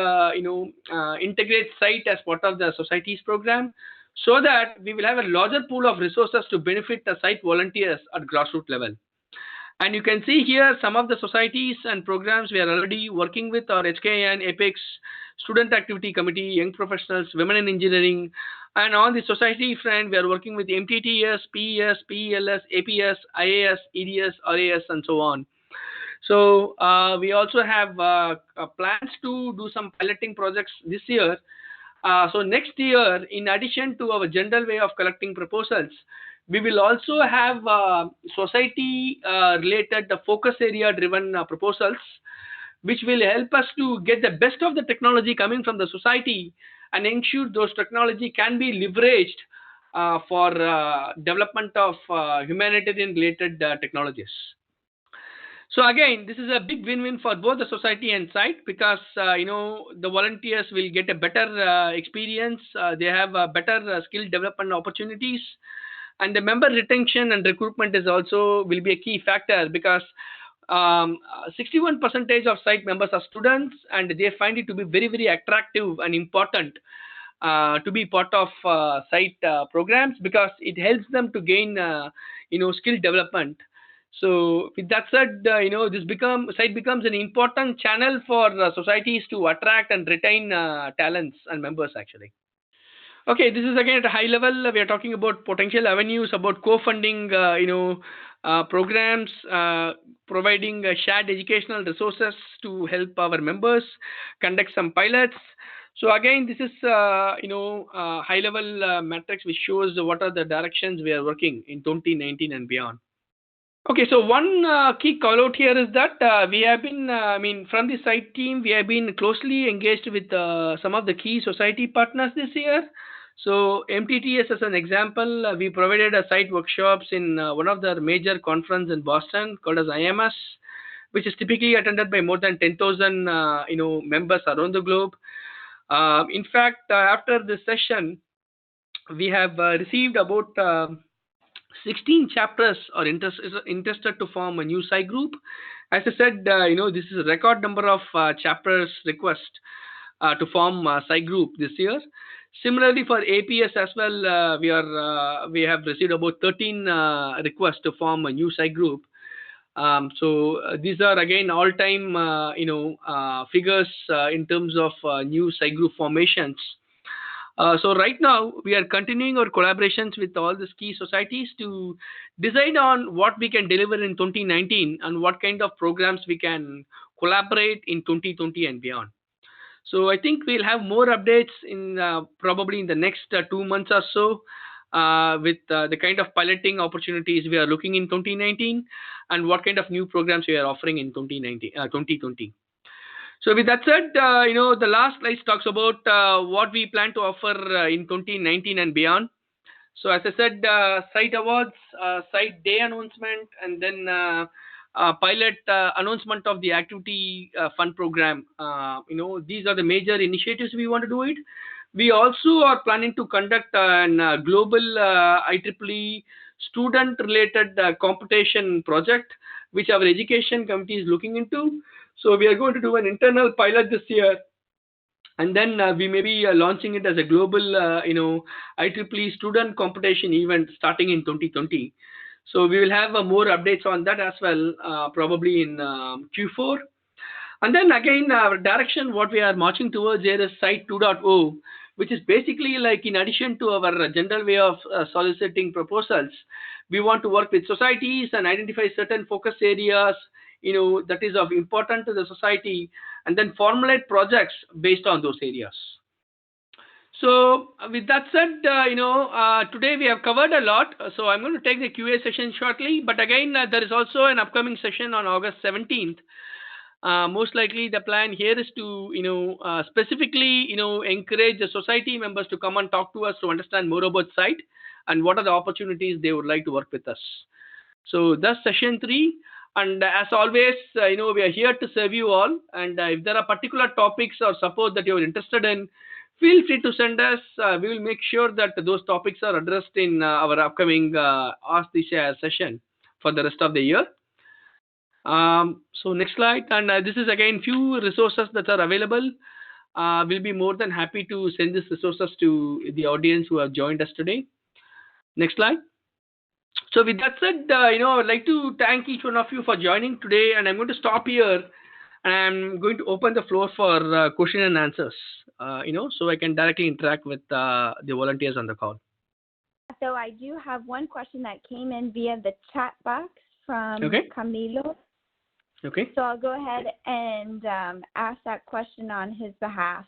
integrate site as part of the societies program, so that we will have a larger pool of resources to benefit the site volunteers at grassroots level. And you can see here some of the societies and programs we are already working with are HKN, APEX, Student Activity Committee, Young Professionals, Women in Engineering, and on the society front we are working with MTTS, PES, PELS, APS, IAS, EDS, RAS, and so on. So we also have plans to do some piloting projects this year. So next year, in addition to our general way of collecting proposals, we will also have society related focus area driven proposals, which will help us to get the best of the technology coming from the society and ensure those technology can be leveraged for development of humanitarian related technologies. So again, this is a big win-win for both the society and site, because the volunteers will get a better experience. They have better skill development opportunities, and the member retention and recruitment is also will be a key factor, because 61% of site members are students, and they find it to be very, very attractive and important to be part of site programs, because it helps them to gain skill development. So with that said, site becomes an important channel for societies to attract and retain talents and members actually. Okay, this is again at a high level. We are talking about potential avenues, about co-funding, programs, providing shared educational resources to help our members, conduct some pilots. So again, this is high level matrix which shows what are the directions we are working in 2019 and beyond. Okay, so one key call out here is that we have been, from the site team, we have been closely engaged with some of the key society partners this year. So MTTS as an example, we provided a site workshops in one of the major conference in Boston called as IMS, which is typically attended by more than 10,000 members around the globe. In fact, after this session, we have received about 16 chapters are interested to form a new site group. As I said, this is a record number of chapters request to form a site group this year. Similarly, for APS as well, we have received about 13 requests to form a new site group. So these are again all-time figures in terms of new site group formations. So right now we are continuing our collaborations with all these key societies to decide on what we can deliver in 2019 and what kind of programs we can collaborate in 2020 and beyond. So I think we'll have more updates in probably in the next 2 months or so with the kind of piloting opportunities we are looking in 2019 and what kind of new programs we are offering in 2020. So with that said, the last slide talks about what we plan to offer in 2019 and beyond. So as I said, site awards, site day announcement, and then pilot announcement of the activity fund program. These are the major initiatives we want to do it. We also are planning to conduct a global IEEE student-related competition project, which our education committee is looking into. So we are going to do an internal pilot this year and then we may be launching it as a global, IEEE student competition event starting in 2020. So we will have more updates on that as well, probably in Q4. And then again, our direction, what we are marching towards here is Site 2.0, which is basically like in addition to our general way of soliciting proposals, we want to work with societies and identify certain focus areas, that is of importance to the society, and then formulate projects based on those areas. So with that said, today we have covered a lot. So I'm going to take the QA session shortly. But again, there is also an upcoming session on August 17th. Most likely, the plan here is to, specifically, encourage the society members to come and talk to us to understand more about site and what are the opportunities they would like to work with us. So that's session 3. And as always, we are here to serve you all. And if there are particular topics or support that you're interested in, feel free to send us. We will make sure that those topics are addressed in our upcoming Ask the Share session for the rest of the year. So next slide. And this is again few resources that are available. We'll be more than happy to send these resources to the audience who have joined us today. Next slide. So with that said, I would like to thank each one of you for joining today, and I'm going to stop here, and I'm going to open the floor for question and answers, so I can directly interact with the volunteers on the call.
So I do have one question that came in via the chat box from Camilo.
Okay.
So I'll go ahead and ask that question on his behalf.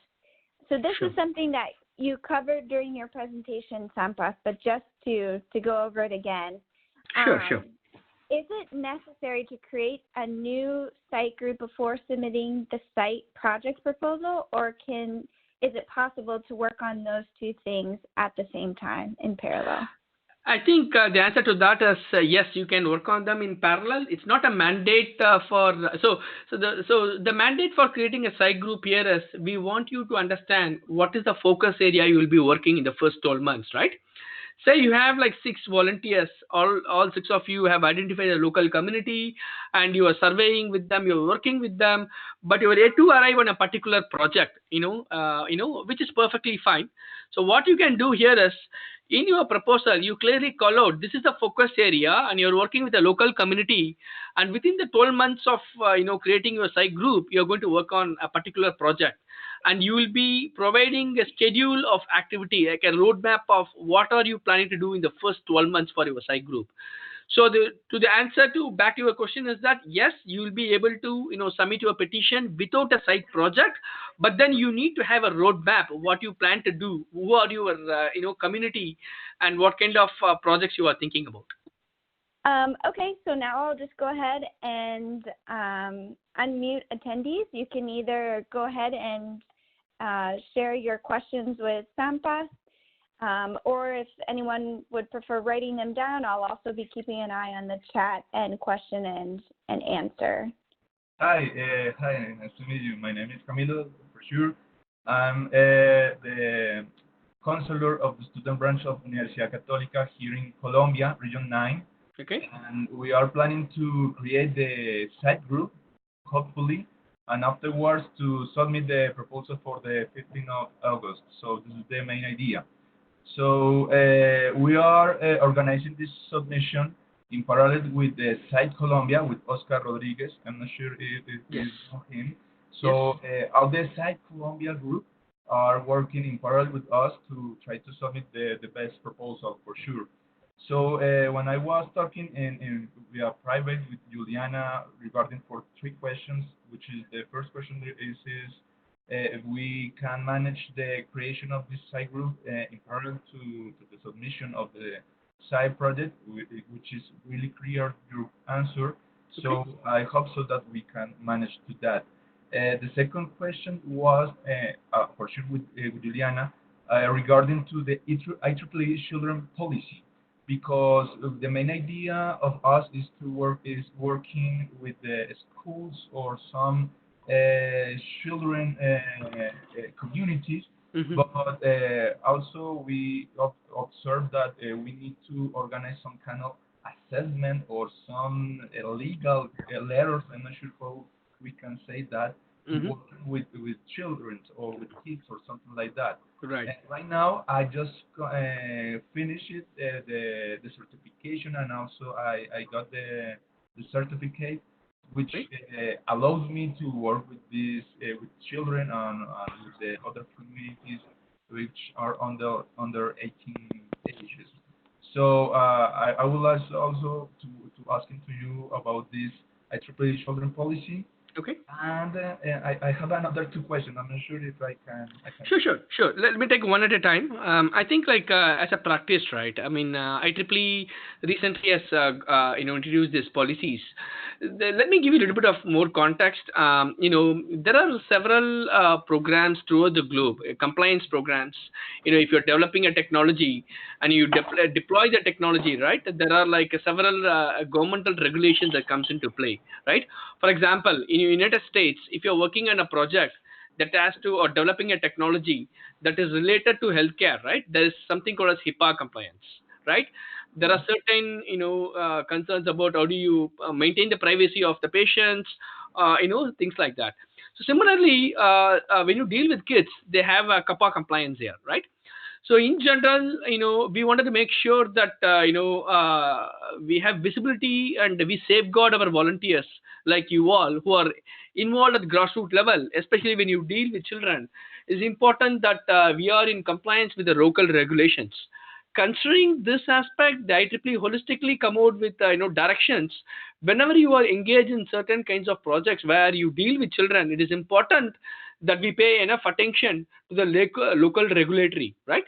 So this is something that you covered during your presentation, Sampath, but just to go over it again.
Sure.
Is it necessary to create a new site group before submitting the site project proposal, or is it possible to work on those two things at the same time in parallel?
I think the answer to that is yes, you can work on them in parallel. It's not a mandate so the mandate for creating a site group here is we want you to understand what is the focus area you will be working in the first 12 months, right? Say you have like 6 volunteers, all 6 of you have identified a local community and you are surveying with them, you're working with them, but you are yet to arrive on a particular project, which is perfectly fine. So what you can do here is, in your proposal, you clearly call out this is the focus area and you're working with a local community, and within the 12 months of creating your site group, you're going to work on a particular project, and you will be providing a schedule of activity, like a roadmap of what are you planning to do in the first 12 months for your site group. So the answer to back to your question is that yes, you will be able to submit your petition without a site project, but then you need to have a roadmap what you plan to do, who are your community, and what kind of projects you are thinking about.
Okay, so now I'll just go ahead and unmute attendees. You can either go ahead and share your questions with Sampath, or if anyone would prefer writing them down, I'll also be keeping an eye on the chat and question and answer.
Hi, nice to meet you. My name is Camilo, for sure. I'm the counselor of the student branch of Universidad Católica here in Colombia, Region 9.
Okay.
And we are planning to create the site group, hopefully, and afterwards to submit the proposal for the 15th of August. So this is the main idea. So we are organizing this submission in parallel with the Site Colombia with Oscar Rodriguez. I'm not sure if you know him. So our the Site Colombia group are working in parallel with us to try to submit the best proposal for sure. So when I was talking in via private with Juliana regarding for 3 questions, which is the first question is if we can manage the creation of this site group in parallel to the submission of the site project, which is really clear your answer. So I hope so that we can manage to that. The second question was for sure with Juliana regarding to the IEEE children policy, because the main idea of us is working with the schools or some children communities, but also we observe that we need to organize some kind of assessment or some legal letters. I'm not sure how we can say that, working with children or with kids or something like that.
Right.
And right now, I just finished the certification, and also I got the certificate, which
Right.
allows me to work with these with children and with the other communities which are under 18 ages. So I would like also to asking to you about this IEEE children policy.
Okay.
And I have another two questions. I'm not sure if I can.
Sure. Let me take one at a time. I think like as a practice, right? I mean, IEEE recently has introduced these policies. Let me give you a little bit of more context. There are several programs throughout the globe, compliance programs. If you're developing a technology and you deploy the technology, right? There are like several governmental regulations that comes into play, right? For example, in the United States, if you're working on a project that has to or developing a technology that is related to healthcare, right? There is something called as HIPAA compliance, right? There are certain concerns about how do you maintain the privacy of the patients, things like that. So similarly, when you deal with kids, they have a CAPA compliance here, right? So in general, we wanted to make sure that we have visibility and we safeguard our volunteers like you all who are involved at grassroots level, especially when you deal with children. It's important that we are in compliance with the local regulations. Considering this aspect, the IEEE holistically come out with directions. Whenever you are engaged in certain kinds of projects where you deal with children, it is important that we pay enough attention to the local regulatory, right?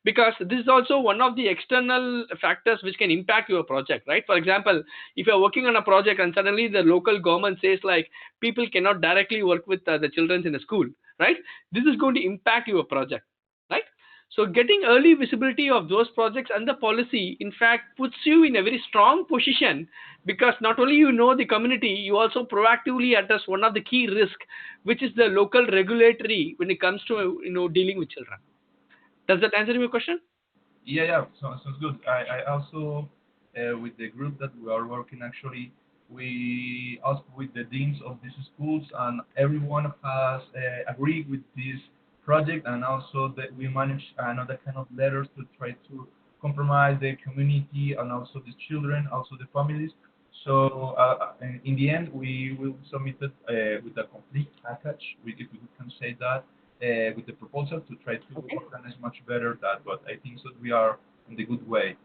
Because this is also one of the external factors which can impact your project, right? For example, if you're working on a project and suddenly the local government says like people cannot directly work with the children in the school, right? This is going to impact your project, right? So getting early visibility of those projects and the policy, in fact, puts you in a very strong position because not only you know the community, you also proactively address one of the key risks, which is the local regulatory when it comes to dealing with children. Does that answer your question?
Yeah. Sounds good. I also with the group that we are working actually, we asked with the deans of these schools, and everyone has agreed with this project, and also that we manage another kind of letters to try to compromise the community and also the children, also the families. So in the end, we will submit it with a complete package, if we can say that, with the proposal to try to
Okay.
organize much better that. But I think so we are in the good way.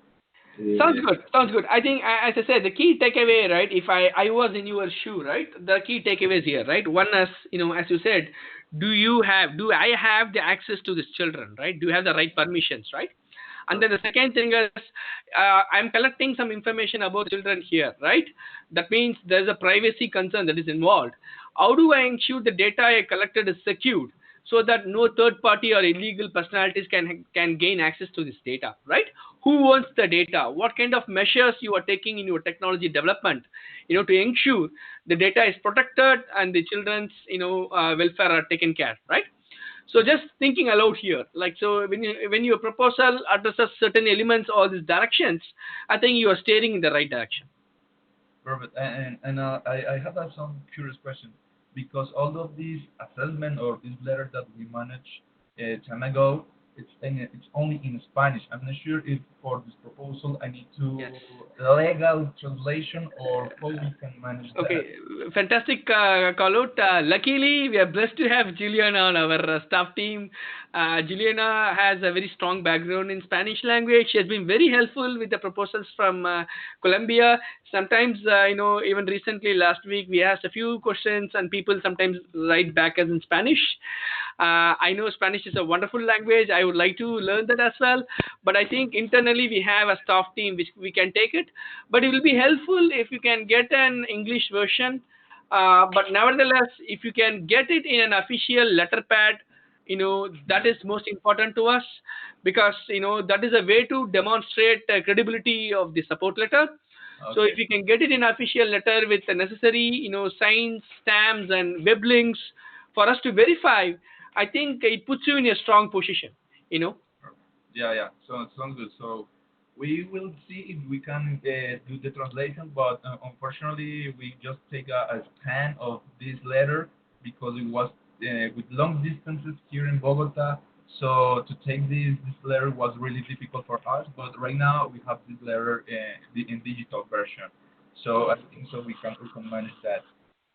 Sounds good. Sounds good. I think, as I said, the key takeaway, right? If I was in your shoe, right? The key takeaways here, right? One is, as you said, do I have the access to these children, right? Do you have the right permissions, right? And then the second thing is, I'm collecting some information about children here, right? That means there's a privacy concern that is involved. How do I ensure the data I collected is secured so that no third party or illegal personalities can gain access to this data, right? Who owns the data? What kind of measures you are taking in your technology development, to ensure the data is protected and the children's, welfare are taken care, right? So just thinking aloud here, like so when your proposal addresses certain elements or these directions, I think you are steering in the right direction.
Perfect. And I have some curious question because all of these assessment or this letter that we managed time ago, it's only in Spanish. I'm not sure if for this proposal I need to
Yes.
legal translation or how we can manage that.
Okay, fantastic call out. Luckily, we are blessed to have Juliana on our staff team. Juliana has a very strong background in Spanish language. She has been very helpful with the proposals from Colombia. Sometimes, even recently, last week, we asked a few questions and people sometimes write back as in Spanish. I know Spanish is a wonderful language. I would like to learn that as well. But I think internally we have a staff team which we can take it. But it will be helpful if you can get an English version. But nevertheless, if you can get it in an official letterpad, that is most important to us because that is a way to demonstrate credibility of the support letter. So
Okay.
if you can get it in official letter with the necessary signs, stamps, and web links for us to verify, I think it puts you in a strong position.
Yeah. So sounds good. So we will see if we can do the translation, but unfortunately, we just take a scan of this letter, because it was with long distances here in Bogota. So to take this letter was really difficult for us. But right now we have this letter in digital version. So I think so we can manage that.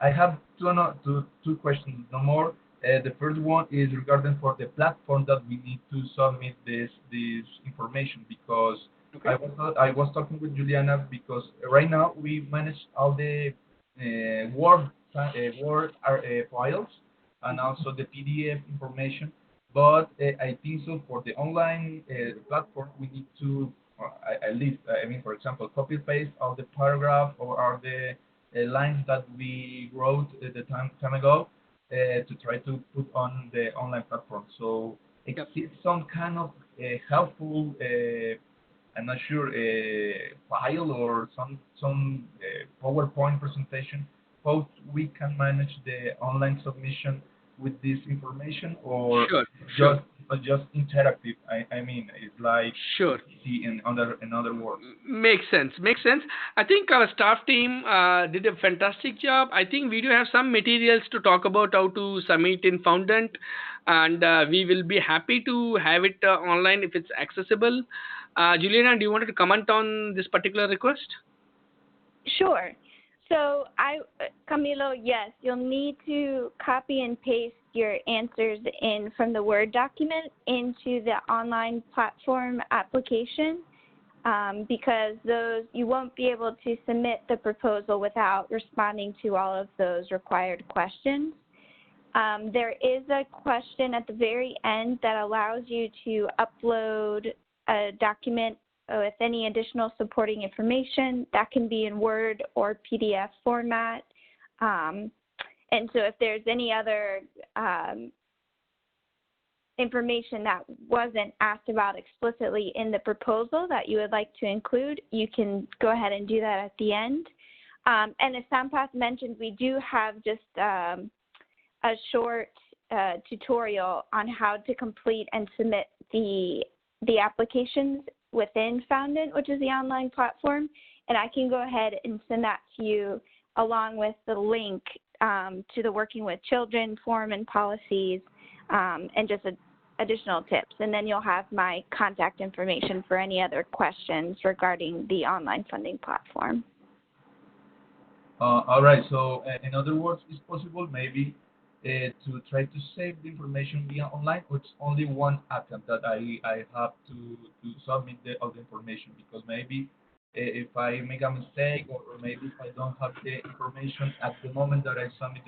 I have two questions, no more. The first one is regarding for the platform that we need to submit this information, because
Okay.
I was talking with Juliana, because right now we manage all the Word files and also the PDF information, but I think so for the online platform we need to at least I mean, for example, copy paste all the paragraph or all the lines that we wrote the time ago to try to put on the online platform. So
Yep.
exist some kind of helpful, I'm not sure, file or some PowerPoint presentation, how we can manage the online submission with this information, or
Sure. Sure.
just just interactive. I mean, it's like
Sure.
see in other words.
Makes sense. Makes sense. I think our staff team did a fantastic job. I think we do have some materials to talk about how to submit in Foundant, and we will be happy to have it online if it's accessible. Juliana, do you want to comment on this particular request?
Sure. So Camilo, yes, you'll need to copy and paste your answers in from the Word document into the online platform application, because you won't be able to submit the proposal without responding to all of those required questions. There is a question at the very end that allows you to upload a document with any additional supporting information. That can be in Word or PDF format. And so if there's any other information that wasn't asked about explicitly in the proposal that you would like to include, you can go ahead and do that at the end. And as Sampath mentioned, we do have just a short tutorial on how to complete and submit the applications within Foundant, which is the online platform, and I can go ahead and send that to you along with the link to the Working with Children form and policies, and just additional tips. And then you'll have my contact information for any other questions regarding the online funding platform.
All right. So in other words, it's possible maybe to try to save the information via online, or it's only one attempt that I have to submit all the information, because maybe if I make a mistake, or maybe if I don't have the information at the moment that I submit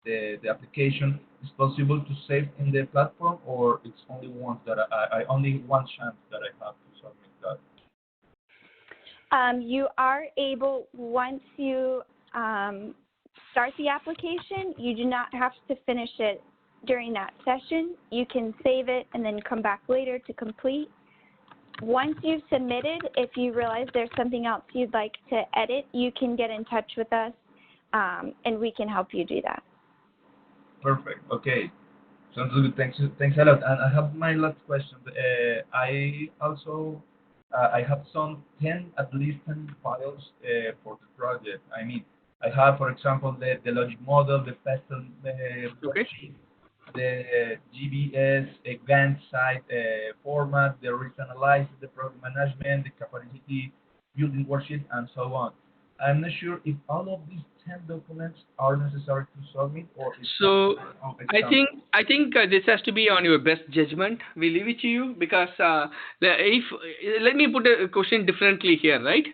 the application, it's possible to save in the platform, or it's only once that I only one chance that I have to submit that.
You are able, once you start the application, you do not have to finish it during that session. You can save it and then come back later to complete. Once you've submitted, if you realize there's something else you'd like to edit, you can get in touch with us, and we can help you do that.
Perfect. Okay. Sounds good. Thanks a lot. And I have my last question. I also I have at least 10 files for the project. I mean, I have, for example, the logic model, the pestle,
Okay.
the GBS, a Gantt site format, the risk analysis, the program management, the capacity building worksheet, and so on. I'm not sure if all of these 10 documents are necessary to submit, or if
So I
example.
think this has to be on your best judgment. We leave it to you, because if let me put a question differently here, right?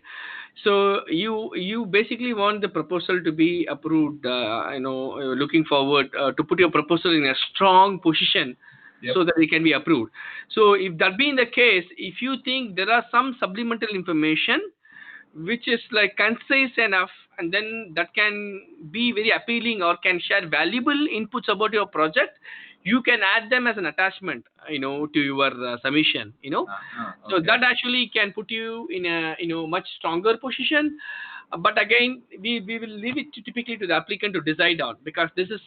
So you basically want the proposal to be approved. Looking forward to put your proposal in a strong position,
Yep.
so that it can be approved. So if that being the case, if you think there are some supplemental information which is like concise enough, and then that can be very appealing or can share valuable inputs about your project, you can add them as an attachment, to your submission. So
Okay.
that actually can put you in a much stronger position. But again, we will leave it typically to the applicant to decide on, because this is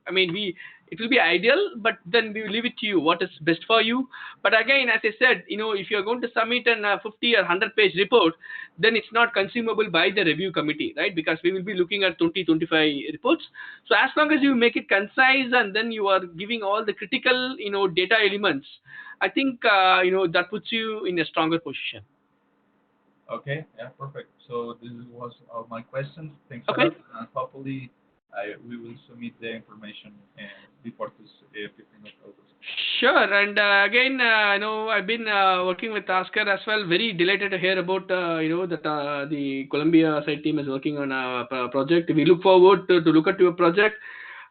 I mean, it will be ideal, but then we will leave it to you what is best for you. But again, as I said, if you're going to submit an 50 or 100-page report, then it's not consumable by the review committee, right? Because we will be looking at 20-25 reports. So as long as you make it concise and then you are giving all the critical data elements, I think that puts you in a stronger position.
Okay, yeah, perfect. So this was all my questions. Thanks a
Okay.
lot, and hopefully we will submit the information before this 15th of August.
Sure, and again, I've been working with Oscar as well. Very delighted to hear about that the Columbia site team is working on a project. We look forward to look at your project,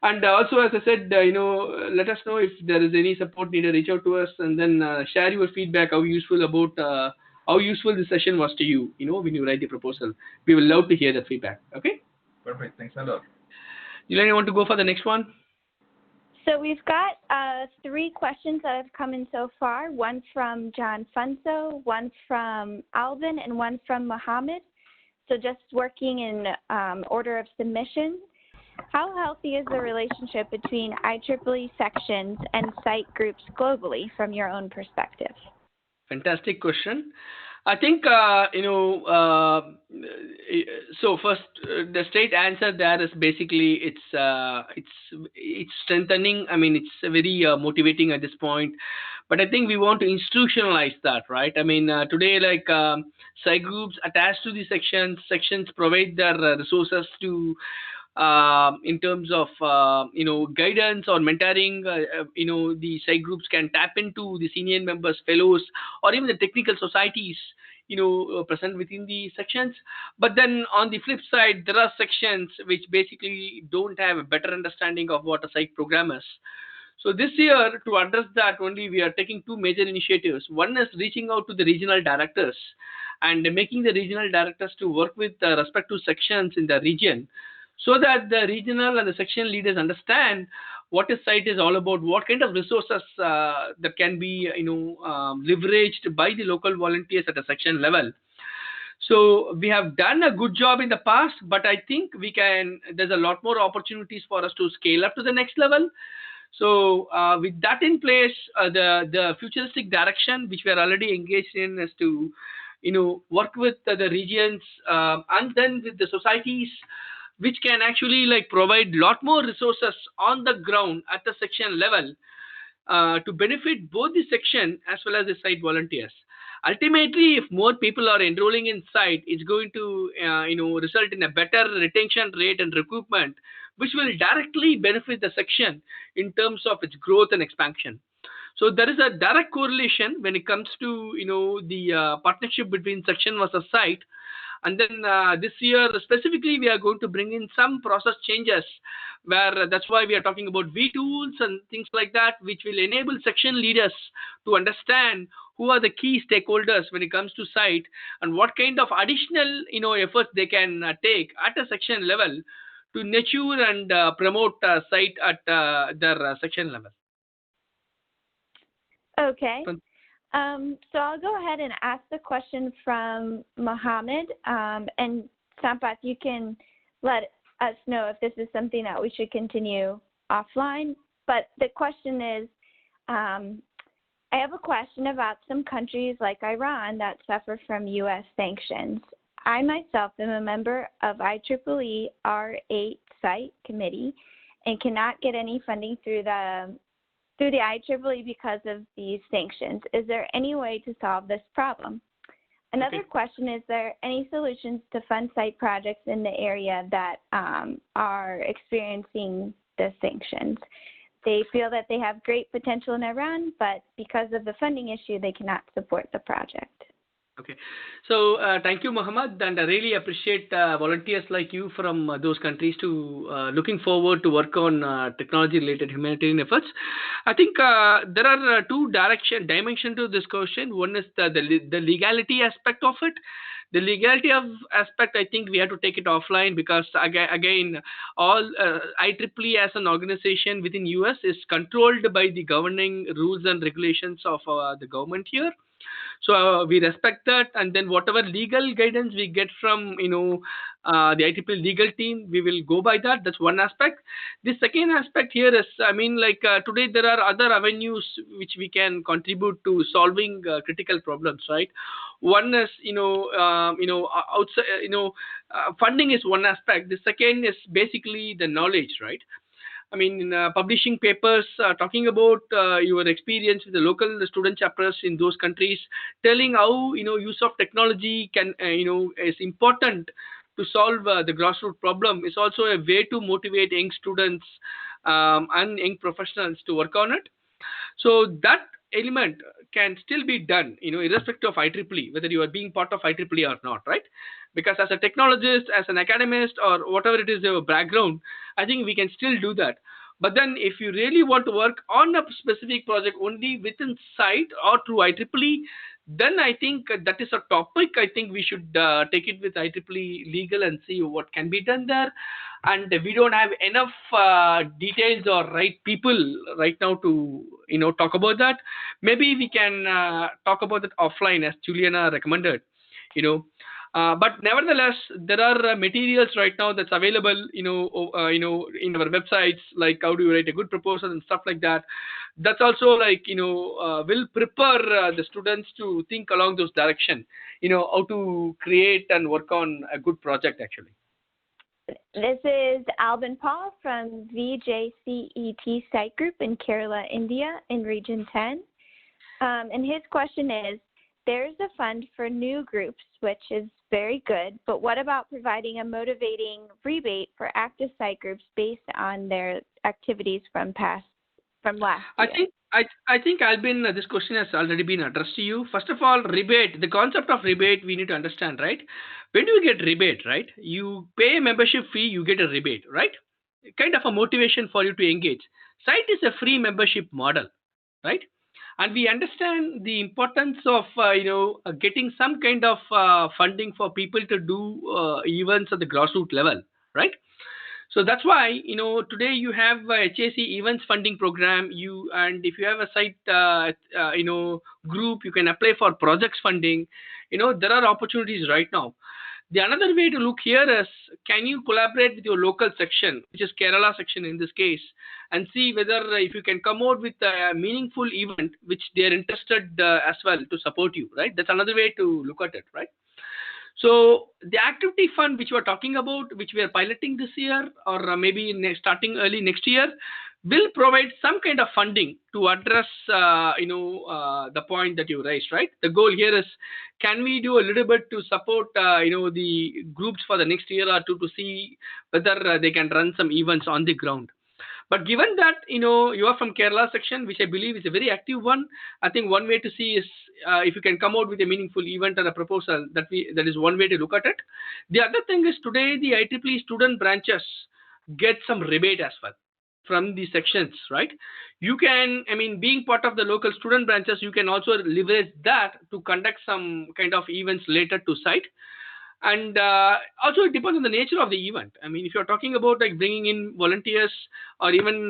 and also, as I said, let us know if there is any support needed. Reach out to us, and then share your feedback. How useful this session was to you. When you write the proposal, we will love to hear that feedback. Okay.
Perfect. Thanks a lot.
Elaine, you want to go for the next one?
So we've got 3 questions that have come in so far, one from John Funso, one from Alvin, and one from Mohammed. So just working in order of submission, how healthy is the relationship between IEEE sections and site groups globally from your own perspective?
Fantastic question. I think, so first, the straight answer there is basically it's strengthening. I mean, it's very motivating at this point, but I think we want to institutionalize that, right? I mean, today, like psych groups attached to the sections provide their resources to in terms of guidance or mentoring. The site groups can tap into the senior members, fellows, or even the technical societies present within the sections. But then on the flip side, there are sections which basically don't have a better understanding of what a site program is. So this year, to address that only, we are taking 2 major initiatives. One is reaching out to the regional directors and making the regional directors to work with respective sections in the region, so that the regional and the section leaders understand what a site is all about, what kind of resources that can be leveraged by the local volunteers at a section level. So we have done a good job in the past, but I think there's a lot more opportunities for us to scale up to the next level. So with that in place, the futuristic direction which we are already engaged in is to work with the regions and then with the societies, which can actually like provide lot more resources on the ground at the section level to benefit both the section as well as the site volunteers. Ultimately, if more people are enrolling in site, it's going to result in a better retention rate and recruitment, which will directly benefit the section in terms of its growth and expansion. So there is a direct correlation when it comes to the partnership between section versus site. And then this year specifically, we are going to bring in some process changes, where that's why we are talking about V tools and things like that, which will enable section leaders to understand who are the key stakeholders when it comes to site, and what kind of additional efforts they can take at a section level to nurture and promote site at their section level.
Okay. So I'll go ahead and ask the question from Mohammed, and Sampath, you can let us know if this is something that we should continue offline. But the question is, I have a question about some countries like Iran that suffer from U.S. sanctions. I myself am a member of IEEE R8 site committee and cannot get any funding through the IEEE because of these sanctions. Is there any way to solve this problem? Another question, is there any solutions to fund site projects in the area that are experiencing the sanctions? They feel that they have great potential in Iran, but because of the funding issue, they cannot support the project.
Okay, so thank you, Mohammed, and I really appreciate volunteers like you from those countries to looking forward to work on technology-related humanitarian efforts. I think there are 2 dimensions to this question. One is the legality aspect of it. The legality of aspect, I think we have to take it offline, because again all IEEE as an organization within US is controlled by the governing rules and regulations of the government here. So we respect that, and then whatever legal guidance we get from the IEEE legal team, we will go by that. That's one aspect. The second aspect here is, I mean, like today there are other avenues which we can contribute to solving critical problems, right? One is outside funding is one aspect. The second is basically the knowledge, right? I mean, in publishing papers talking about your experience with the local student chapters in those countries, telling how use of technology can is important to solve the grassroots problem is also a way to motivate young students and young professionals to work on it. So that element can still be done, irrespective of IEEE, whether you are being part of IEEE or not, right? Because as a technologist, as an academist, or whatever it is your background, I think we can still do that. But then, if you really want to work on a specific project only within site or through IEEE, then I think that is a topic. I think we should take it with IEEE legal and see what can be done there. And we don't have enough details or right people right now to talk about that. Maybe we can talk about it offline, as Juliana recommended. You know, but nevertheless, there are materials right now that's available. In our websites, like how do you write a good proposal and stuff like that. That's also like will prepare the students to think along those direction. How to create and work on a good project actually.
This is Albin Paul from VJCET Psych Group in Kerala, India, in Region 10. And his question is, there's a fund for new groups, which is very good, but what about providing a motivating rebate for active psych groups based on their activities from last year?
I think Albin, this question has already been addressed to you. First of all, rebate, the concept of rebate we need to understand, right? When do you get rebate, right? You pay a membership fee, you get a rebate, right? Kind of a motivation for you to engage. Site is a free membership model, right? And we understand the importance of getting some kind of funding for people to do events at the grassroots level, right? So that's why today you have a HAC events funding program. And if you have a site group, you can apply for projects funding. There are opportunities right now. The another way to look here is, can you collaborate with your local section, which is Kerala section in this case, and see whether if you can come out with a meaningful event which they are interested as well to support you, right? That's another way to look at it, right? So the activity fund which we are talking about, which we are piloting this year, or maybe starting early next year, will provide some kind of funding to address the point that you raised, right? The goal here is, can we do a little bit to support the groups for the next year or two to see whether they can run some events on the ground. But given that you are from Kerala section, which I believe is a very active one, I think one way to see is if you can come out with a meaningful event or a proposal. That is one way to look at it. The other thing is, today the IEEE student branches get some rebate as well from the sections, right? You can, I mean, being part of the local student branches, you can also leverage that to conduct some kind of events related to site. And also it depends on the nature of the event. I mean, if you're talking about like bringing in volunteers or even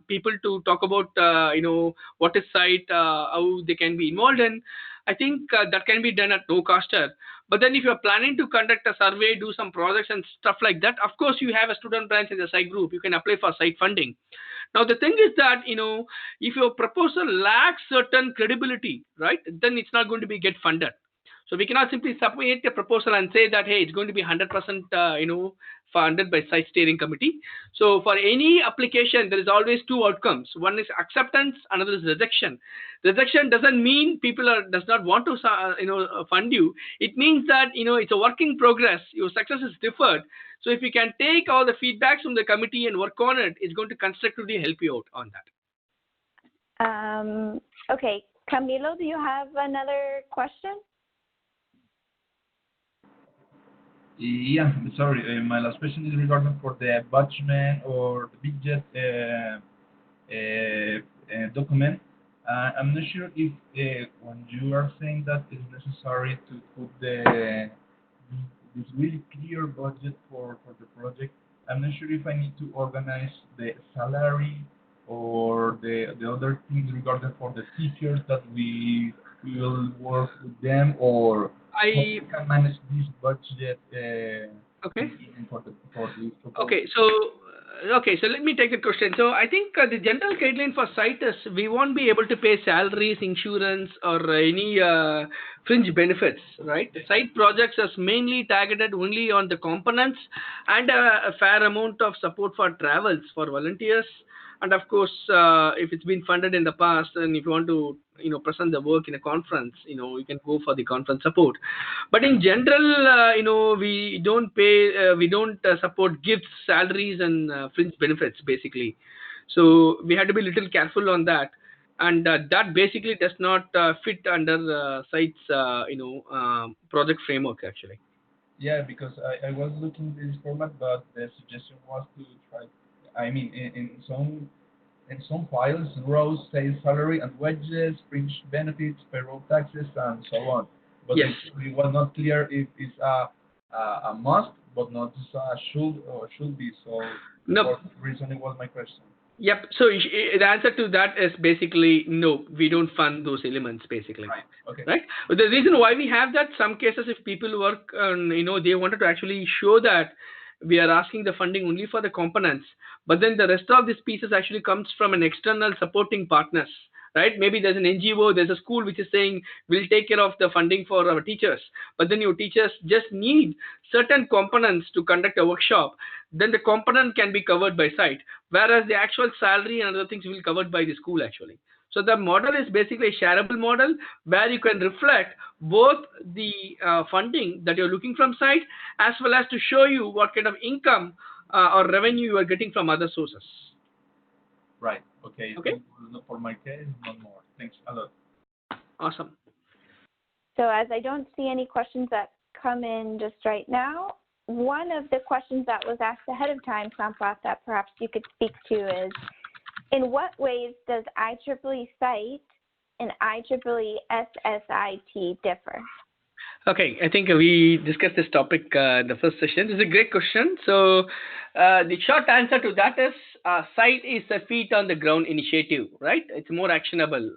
people to talk about what is site, how they can be involved in, I think that can be done at no cost. But then if you're planning to conduct a survey, do some projects and stuff like that, of course you have a student branch in the site group, you can apply for site funding. Now the thing is that if your proposal lacks certain credibility, right, then it's not going to be get funded. So we cannot simply submit a proposal and say that, hey, it's going to be 100% funded by site steering committee. So for any application, there is always two outcomes. One is acceptance, another is rejection. Rejection doesn't mean people does not want to fund you. It means that it's a work in progress. Your success is deferred. So if you can take all the feedbacks from the committee and work on it, it's going to constructively help you out on
that. Okay, Camilo, do you have another question?
Yeah, sorry. My last question is regarding for the Batchman or the budget document. I'm not sure if when you are saying that it's necessary to put this really clear budget for the project. I'm not sure if I need to organize the salary or the other things regarding for the teachers that we we will work with them, or how
I
we can manage this budget
Okay.
for this proposal?
Okay, so let me take the question. So I think the general guideline for site is we won't be able to pay salaries, insurance, or any fringe benefits, right? Site projects is mainly targeted only on the components and a fair amount of support for travels for volunteers. And of course, if it's been funded in the past, and if you want to, present the work in a conference, you can go for the conference support. But in general, we don't support gifts, salaries, and fringe benefits basically. So we had to be a little careful on that, and that basically does not fit under site's project framework actually.
Yeah, because I was looking this format, but the suggestion was to try. I mean, in some files, rows say salary and wages, fringe benefits, payroll taxes, and so on. But
Yes.
it was not clear if it's a must, but not a should or should be. So
No.
for that reason, it was my question.
Yep. So the answer to that is basically no. We don't fund those elements basically.
Right. Okay.
Right. But the reason why we have that, some cases, if people work, they wanted to actually show that we are asking the funding only for the components, but then the rest of these pieces actually comes from an external supporting partners. Right? Maybe there's an NGO, there's a school which is saying we'll take care of the funding for our teachers, but then your teachers just need certain components to conduct a workshop. Then the component can be covered by site, whereas the actual salary and other things will be covered by the school actually. So the model is basically a shareable model where you can reflect both the funding that you're looking from site, as well as to show you what kind of income or revenue you are getting from other sources.
Right. Okay.
Okay.
For my case, no more. Thanks a lot.
Awesome.
So as I don't see any questions that come in just right now, one of the questions that was asked ahead of time, Sampath, that perhaps you could speak to is, in what ways does IEEE SIGHT and IEEE SSIT differ?
Okay, I think we discussed this topic in the first session. This is a great question. So the short answer to that is SIGHT is a feet on the ground initiative, right? It's more actionable.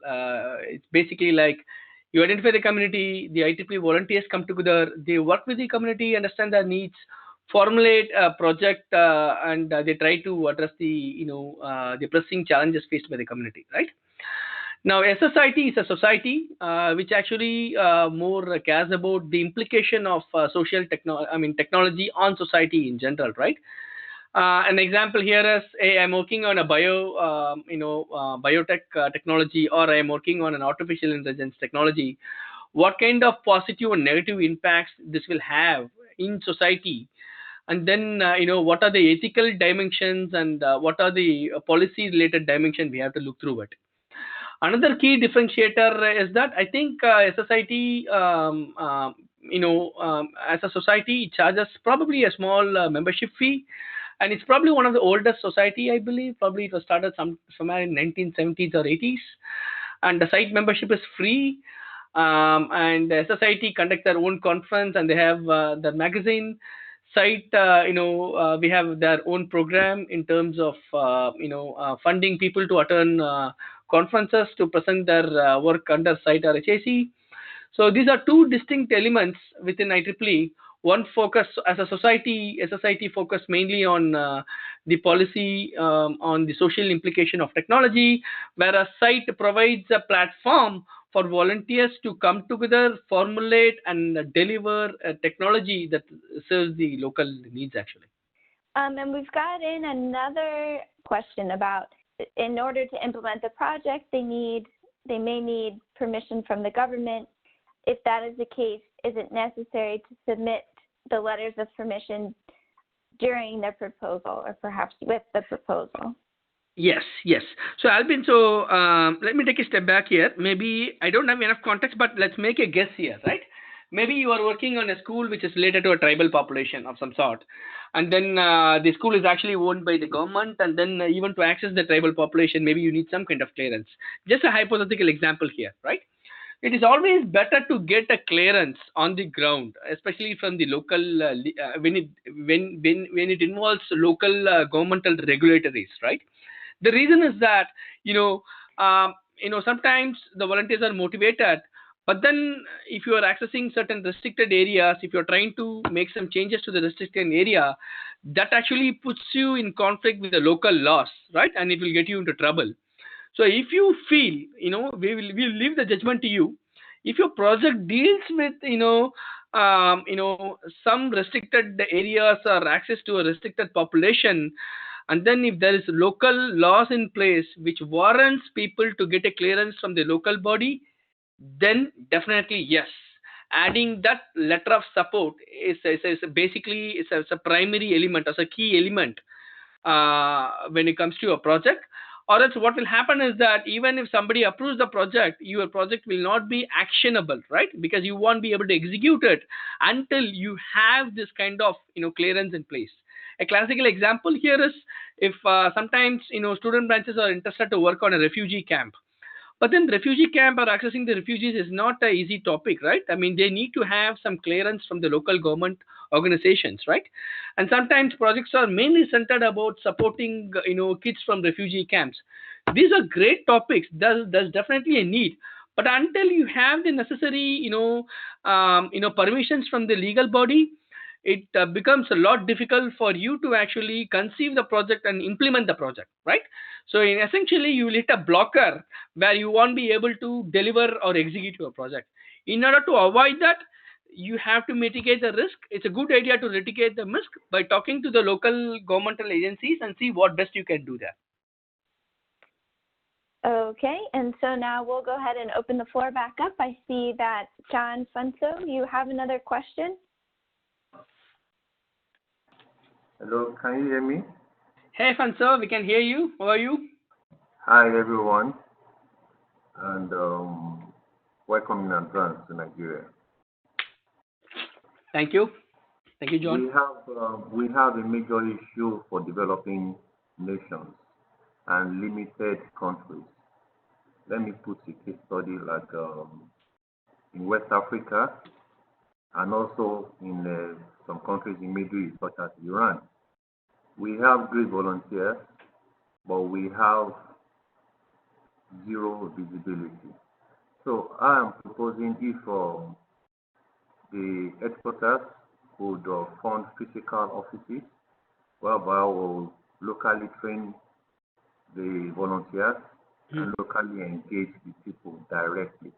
It's basically like you identify the community, the IEEE volunteers come together, they work with the community, understand their needs, formulate a project, and they try to address the pressing challenges faced by the community, right? Now, a society is a society which actually more cares about the implication of technology on society in general, right? An example here is, hey, I'm working on a biotech technology, or I'm working on an artificial intelligence technology. What kind of positive and negative impacts this will have in society? And then, what are the ethical dimensions, and what are the policy related dimensions we have to look through it. Another key differentiator is that I think a society, as a society, it charges probably a small membership fee, and it's probably one of the oldest society, I believe. Probably it was started somewhere in 1970s or 80s, and the site membership is free. And the society conducts their own conference, and they have their magazine site. We have their own program in terms of funding people to attend conferences to present their work under site or HAC. So these are two distinct elements within IEEE. One focus as a society focus mainly on the policy, on the social implication of technology, whereas site provides a platform for volunteers to come together, formulate, and deliver a technology that serves the local needs actually.
And we've got in another question about, in order to implement the project, they may need permission from the government. If that is the case, is it necessary to submit the letters of permission during the proposal, or perhaps with the proposal?
Yes. So Albin, let me take a step back here. Maybe I don't have enough context, but let's make a guess here, right? Maybe you are working on a school which is related to a tribal population of some sort, and then the school is actually owned by the government, and then even to access the tribal population, maybe you need some kind of clearance. Just a hypothetical example here, right? It is always better to get a clearance on the ground, especially from the local when it involves local governmental regulatories, right? The reason is that sometimes the volunteers are motivated, But then if you are accessing certain restricted areas, if you're trying to make some changes to the restricted area, that actually puts you in conflict with the local laws, right? And it will get you into trouble. So if you feel, we'll leave the judgment to you. If your project deals with, some restricted areas or access to a restricted population, and then if there is local laws in place which warrants people to get a clearance from the local body, then definitely yes. Adding that letter of support is basically it's a primary element, as a key element when it comes to a project. Or else what will happen is that even if somebody approves the project, your project will not be actionable, right? Because you won't be able to execute it until you have this kind of clearance in place. A classical example here is if sometimes student branches are interested to work on a refugee camp, but then refugee camp or accessing the refugees is not an easy topic, right? I mean, they need to have some clearance from the local government organizations, right? And sometimes projects are mainly centered about supporting, kids from refugee camps. These are great topics. There's definitely a need. But until you have the necessary, permissions from the legal body, it becomes a lot difficult for you to actually conceive the project and implement the project, right? So essentially, you will hit a blocker where you won't be able to deliver or execute your project. In order to avoid that, you have to mitigate the risk. It's a good idea to mitigate the risk by talking to the local governmental agencies and see what best you can do there.
Okay, and so now we'll go ahead and open the floor back up. I see that John Funso, you have another question.
Hello, can you hear me?
Hey Funso, we can hear you. How are you?
Hi everyone, and welcome in advance to Nigeria.
Thank you. Thank you, John.
We have a major issue for developing nations and limited countries. Let me put a case study like in West Africa and also in some countries in Middle East, such as Iran. We have great volunteers, but we have zero visibility. So I am proposing if the headquarters could fund physical offices whereby we'll locally train the volunteers and locally engage the people directly.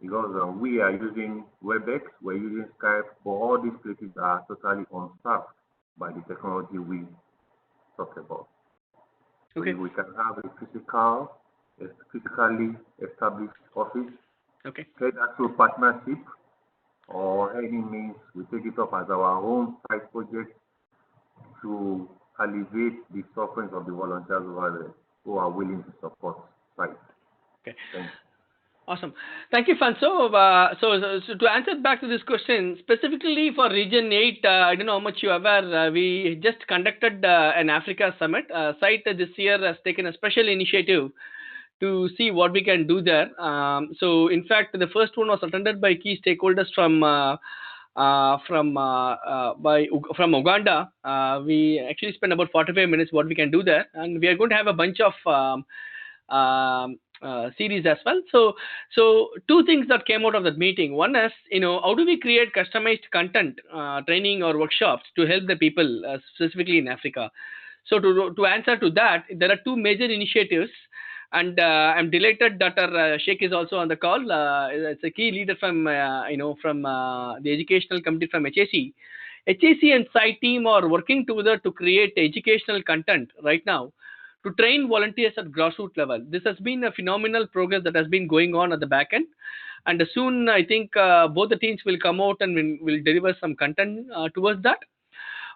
Because we are using WebEx, we're using Skype, but all these places are totally unstaffed by the technology we talk about.
Okay.
So we can have a physically established office.
Okay.
Either through partnership or any means, we take it up as our own side project to alleviate the sufferings of the volunteers who are willing to support site.
Okay.
Thanks.
Awesome. Thank you, Fanso. So to answer back to this question, specifically for Region 8, I don't know how much you are aware, we just conducted an Africa Summit. SIGHT this year has taken a special initiative to see what we can do there. So in fact, the first one was attended by key stakeholders from Uganda. We actually spent about 45 minutes what we can do there, and we are going to have a bunch of series as well. So two things that came out of that meeting. One is, how do we create customized content, training or workshops to help the people specifically in Africa? So to answer to that, there are two major initiatives, and I'm delighted Dr. Sheikh is also on the call. It's a key leader from the educational committee from HAC. HAC and SIGHT team are working together to create educational content right now to train volunteers at grassroots level. This has been a phenomenal progress that has been going on at the back end. And soon, I think both the teams will come out and will deliver some content towards that.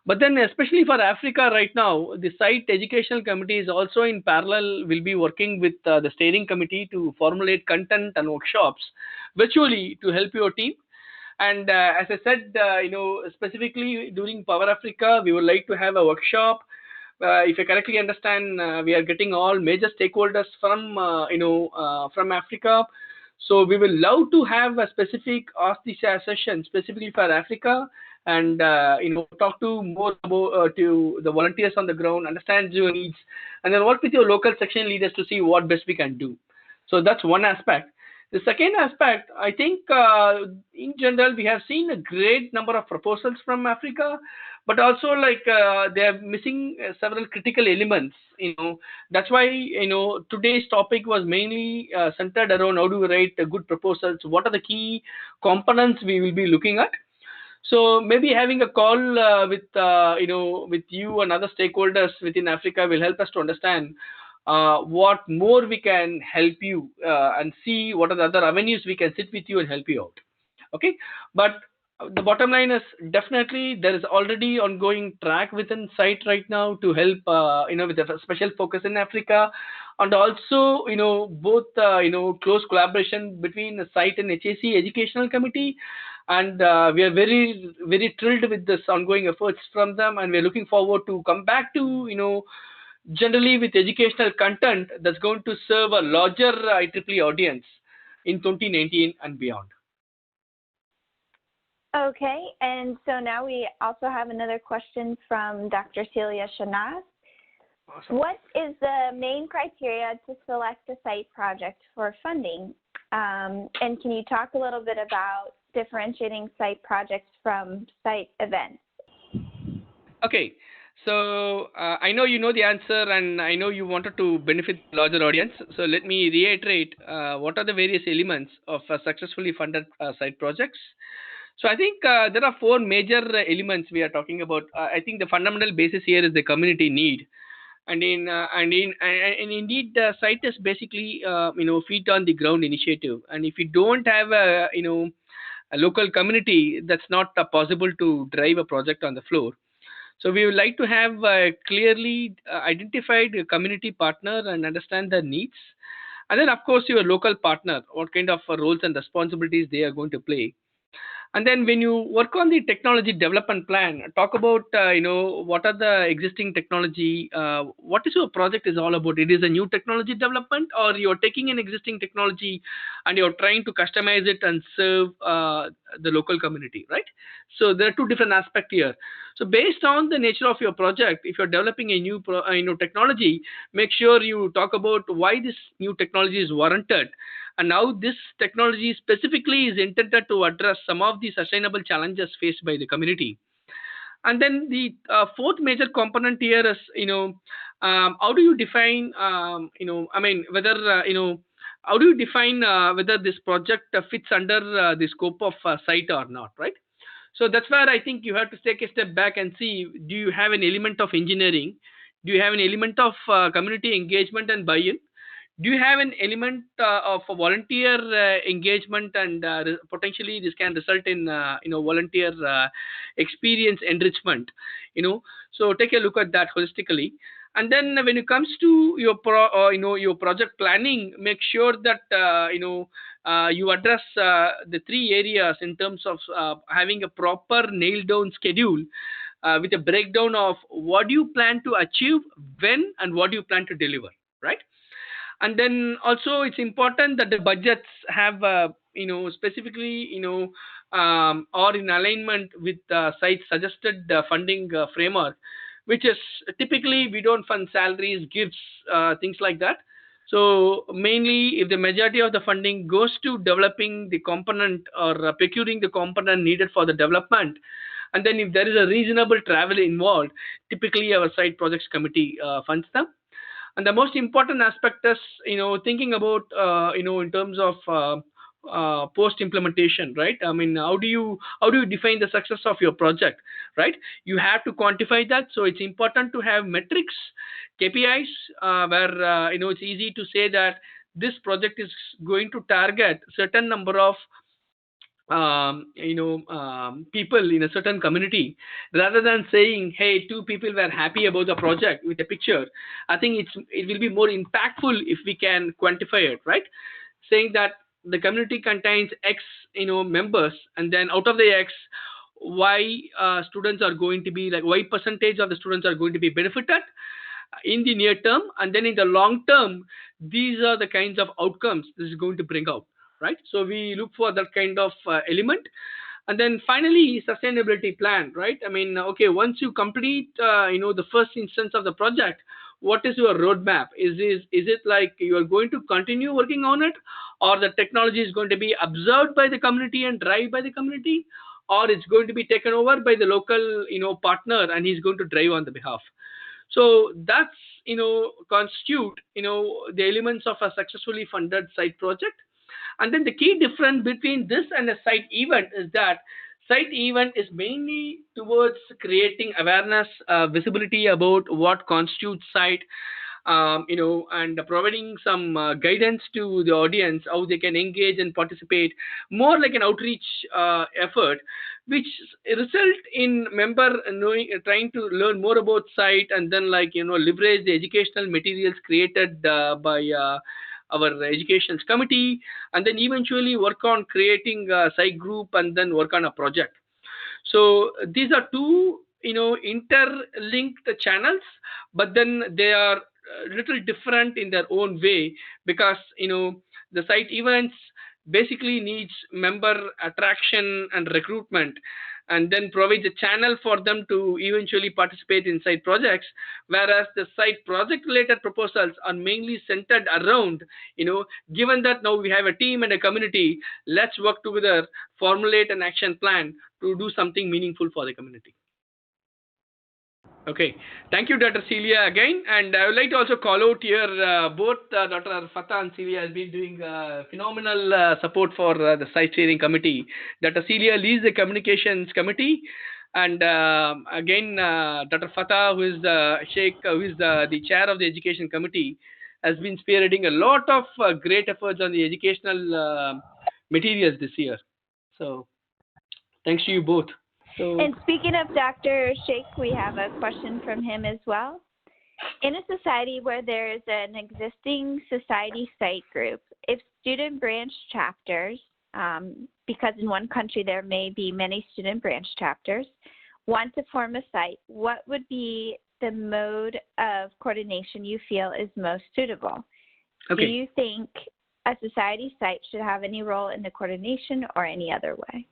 But then, especially for Africa right now, the SIGHT Educational Committee is also in parallel, will be working with the steering committee to formulate content and workshops virtually to help your team. And as I said, specifically during Power Africa, we would like to have a workshop. If I correctly understand, we are getting all major stakeholders from Africa. So we will love to have a specific Ask the Share session specifically for Africa, and talk to more about to the volunteers on the ground, understand your needs, and then work with your local section leaders to see what best we can do. So that's one aspect. The second aspect, I think, in general, we have seen a great number of proposals from Africa, but also like they are missing several critical elements. That's why today's topic was mainly centered around how do we write good proposals, what are the key components we will be looking at. So maybe having a call with you and other stakeholders within Africa will help us to understand what more we can help you and see what are the other avenues we can sit with you and help you out. Okay, but the bottom line is definitely there is already ongoing track within SIGHT right now to help with a special focus in Africa, and also both close collaboration between the SIGHT and HAC Educational Committee, and we are very very thrilled with this ongoing efforts from them, and we are looking forward to come back to generally with educational content that's going to serve a larger IEEE audience in 2019 and beyond.
Okay, and so now we also have another question from Dr. Celia Shanaz. Awesome. What is the main criteria to select a SIGHT project for funding? And can you talk a little bit about differentiating SIGHT projects from SIGHT events?
Okay, so I know you know the answer, and I know you wanted to benefit the larger audience. So let me reiterate what are the various elements of successfully funded SIGHT projects. So I think there are four major elements we are talking about. I think the fundamental basis here is the community need, and indeed SIGHT is basically feet on the ground initiative. And if you don't have a local community, that's not possible to drive a project on the floor. So we would like to have a clearly identified community partner and understand their needs, and then of course your local partner, what kind of roles and responsibilities they are going to play. And then when you work on the technology development plan, talk about what are the existing technology, what is your project is all about. It is a new technology development, or you're taking an existing technology and you're trying to customize it and serve the local community, right? So there are two different aspects here. So based on the nature of your project, if you're developing a new technology, make sure you talk about why this new technology is warranted, and now this technology specifically is intended to address some of the sustainable challenges faced by the community. And then the fourth major component here is how do you define whether how do you define whether this project fits under the scope of SIGHT or not, right? So that's where I think you have to take a step back and see, do you have an element of engineering, do you have an element of community engagement and buy-in, do you have an element of volunteer engagement, and potentially this can result in volunteer experience enrichment. So take a look at that holistically. And then when it comes to your your project planning, make sure that you address the three areas in terms of having a proper nailed down schedule with a breakdown of what you plan to achieve, when, and what you plan to deliver, right? And then also it's important that the budgets have specifically or in alignment with SIGHT suggested funding framework, which is typically we don't fund salaries, gifts, things like that. So mainly if the majority of the funding goes to developing the component or procuring the component needed for the development, and then if there is a reasonable travel involved, typically our SIGHT projects committee funds them. And the most important aspect is thinking about in terms of post implementation, right? I mean, how do you define the success of your project, right? You have to quantify that. So it's important to have metrics, KPIs, where it's easy to say that this project is going to target certain number of people in a certain community, rather than saying, hey, two people were happy about the project with a picture. I think it will be more impactful if we can quantify it, right? Saying that the community contains X members, and then out of the X, Y students are going to be like Y percentage of the students are going to be benefited in the near term, and then in the long term, these are the kinds of outcomes this is going to bring out, right? So we look for that kind of element. And then finally, sustainability plan, right? I mean, okay, once you complete the first instance of the project, what is your roadmap? Is it like you are going to continue working on it, or the technology is going to be observed by the community and drive by the community, or it's going to be taken over by the local partner and he's going to drive on the behalf? So that's constitute the elements of a successfully funded site project. And then the key difference between this and a site event is that site event is mainly towards creating awareness, visibility about what constitutes site, and providing some guidance to the audience how they can engage and participate, more like an outreach effort, which result in member knowing, trying to learn more about site, and then leverage the educational materials created by our education committee, and then eventually work on creating a site group and then work on a project. So these are two interlinked channels, but then they are little different in their own way, because the site events basically needs member attraction and recruitment, and then provides a channel for them to eventually participate in site projects, whereas the site project related proposals are mainly centered around given that now we have a team and a community, let's work together, formulate an action plan to do something meaningful for the community. Okay, thank you, Dr. Celia, again. And I would like to also call out here both Dr. Fatah and Celia has been doing phenomenal support for the site steering committee. Dr. Celia leads the communications committee, and again, Dr. Fatah, who is the Sheikh, who is the chair of the education committee, has been spearheading a lot of great efforts on the educational materials this year. So, thanks to you both. So,
and speaking of Dr. Sheikh, we have a question from him as well. In a society where there is an existing society site group, if student branch chapters, because in one country there may be many student branch chapters, want to form a site, what would be the mode of coordination you feel is most suitable?
okay.
Do you think a society site should have any role in the coordination or any other way?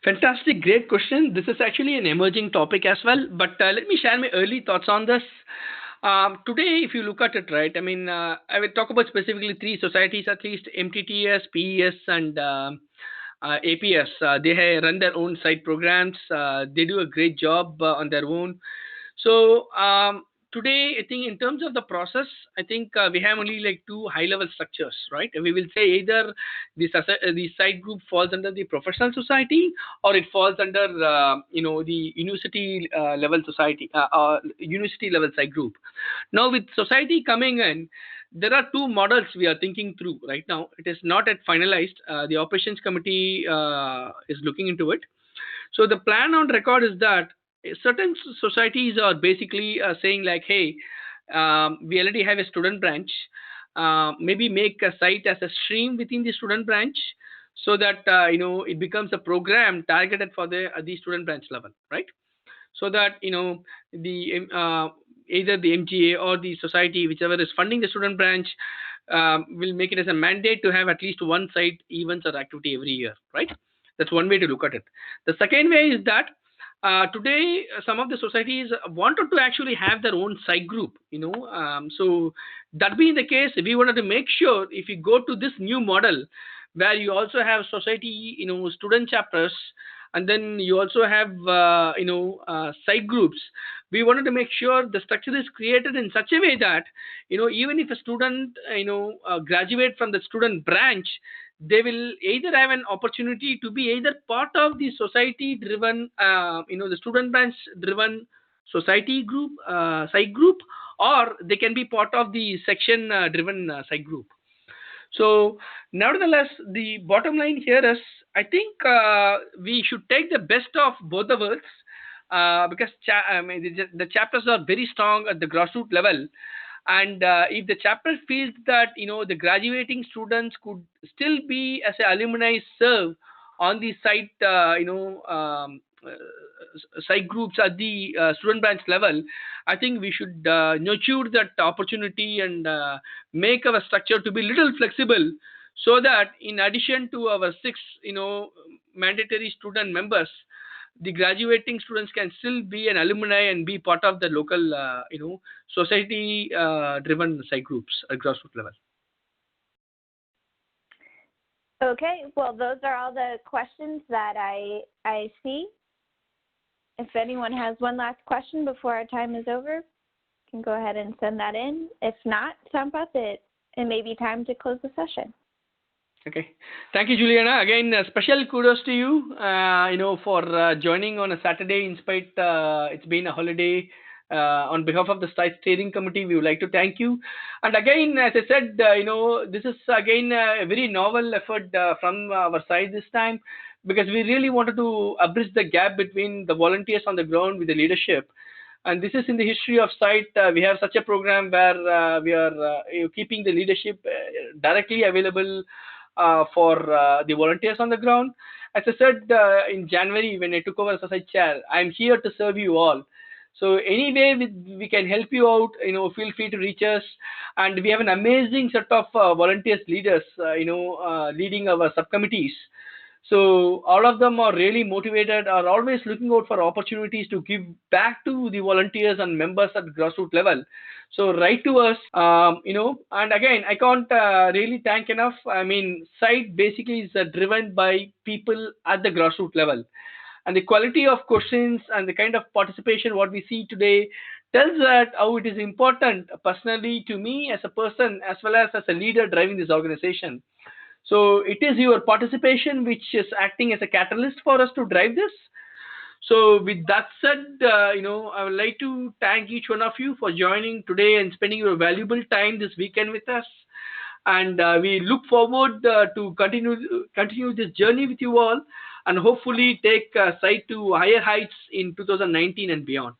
Fantastic, great question. This is actually an emerging topic as well, but let me share my early thoughts on this. Today, if you look at it, right, I mean, I will talk about specifically three societies at least: MTTS, PES, and APS. They run their own site programs. They do a great job on their own. So today, I think in terms of the process, I think we have only like two high-level structures, right? We will say either the site group falls under the professional society, or it falls under the university level society, university level site group. Now, with society coming in, there are two models we are thinking through right now. It is not yet finalized. The operations committee is looking into it. So the plan on record is that certain societies are basically saying like, hey, we already have a student branch. Maybe make a site as a stream within the student branch, so that it becomes a program targeted for the student branch level, right? So that the either the MGA or the society, whichever is funding the student branch, will make it as a mandate to have at least one site events or activity every year, right? That's one way to look at it. The second way is that today some of the societies wanted to actually have their own site group, so that being the case, we wanted to make sure if you go to this new model where you also have society, student chapters, and then you also have site groups, we wanted to make sure the structure is created in such a way that even if a student graduate from the student branch, they will either have an opportunity to be either part of the society driven the student branch driven society group, site group, or they can be part of the section driven site group. So nevertheless, the bottom line here is, I think we should take the best of both the worlds, because the chapters are very strong at the grassroots level. And if the chapter feels that the graduating students could still be as an alumni serve on the site site groups at the student branch level, I think we should nurture that opportunity and make our structure to be little flexible, so that in addition to our 6 mandatory student members, the graduating students can still be an alumni and be part of the local, society driven psych groups at grassroots level.
Okay, well, those are all the questions that I see. If anyone has one last question before our time is over, you can go ahead and send that in. If not, Sampath, it may be time to close the session.
Okay, thank you, Juliana. Again, special kudos to you, for joining on a Saturday. In spite it's been a holiday. On behalf of the steering committee, we would like to thank you. And again, as I said, this is again a very novel effort from our side this time, because we really wanted to bridge the gap between the volunteers on the ground with the leadership. And this is in the history of SIGHT. We have such a program where we are keeping the leadership directly available for the volunteers on the ground. As I said in January when I took over as SCI chair, I'm here to serve you all. So anyway, we can help you out. Feel free to reach us, and we have an amazing set of volunteers leaders. Leading our subcommittees. So all of them are really motivated, are always looking out for opportunities to give back to the volunteers and members at grassroots level. So write to us, and again, I can't really thank enough. I mean, SIGHT basically is driven by people at the grassroots level. And the quality of questions and the kind of participation what we see today tells that how it is important personally to me as a person as well as a leader driving this organization. So it is your participation which is acting as a catalyst for us to drive this. So with that said, I would like to thank each one of you for joining today and spending your valuable time this weekend with us. And we look forward to continue this journey with you all, and hopefully take SIGHT to higher heights in 2019 and beyond.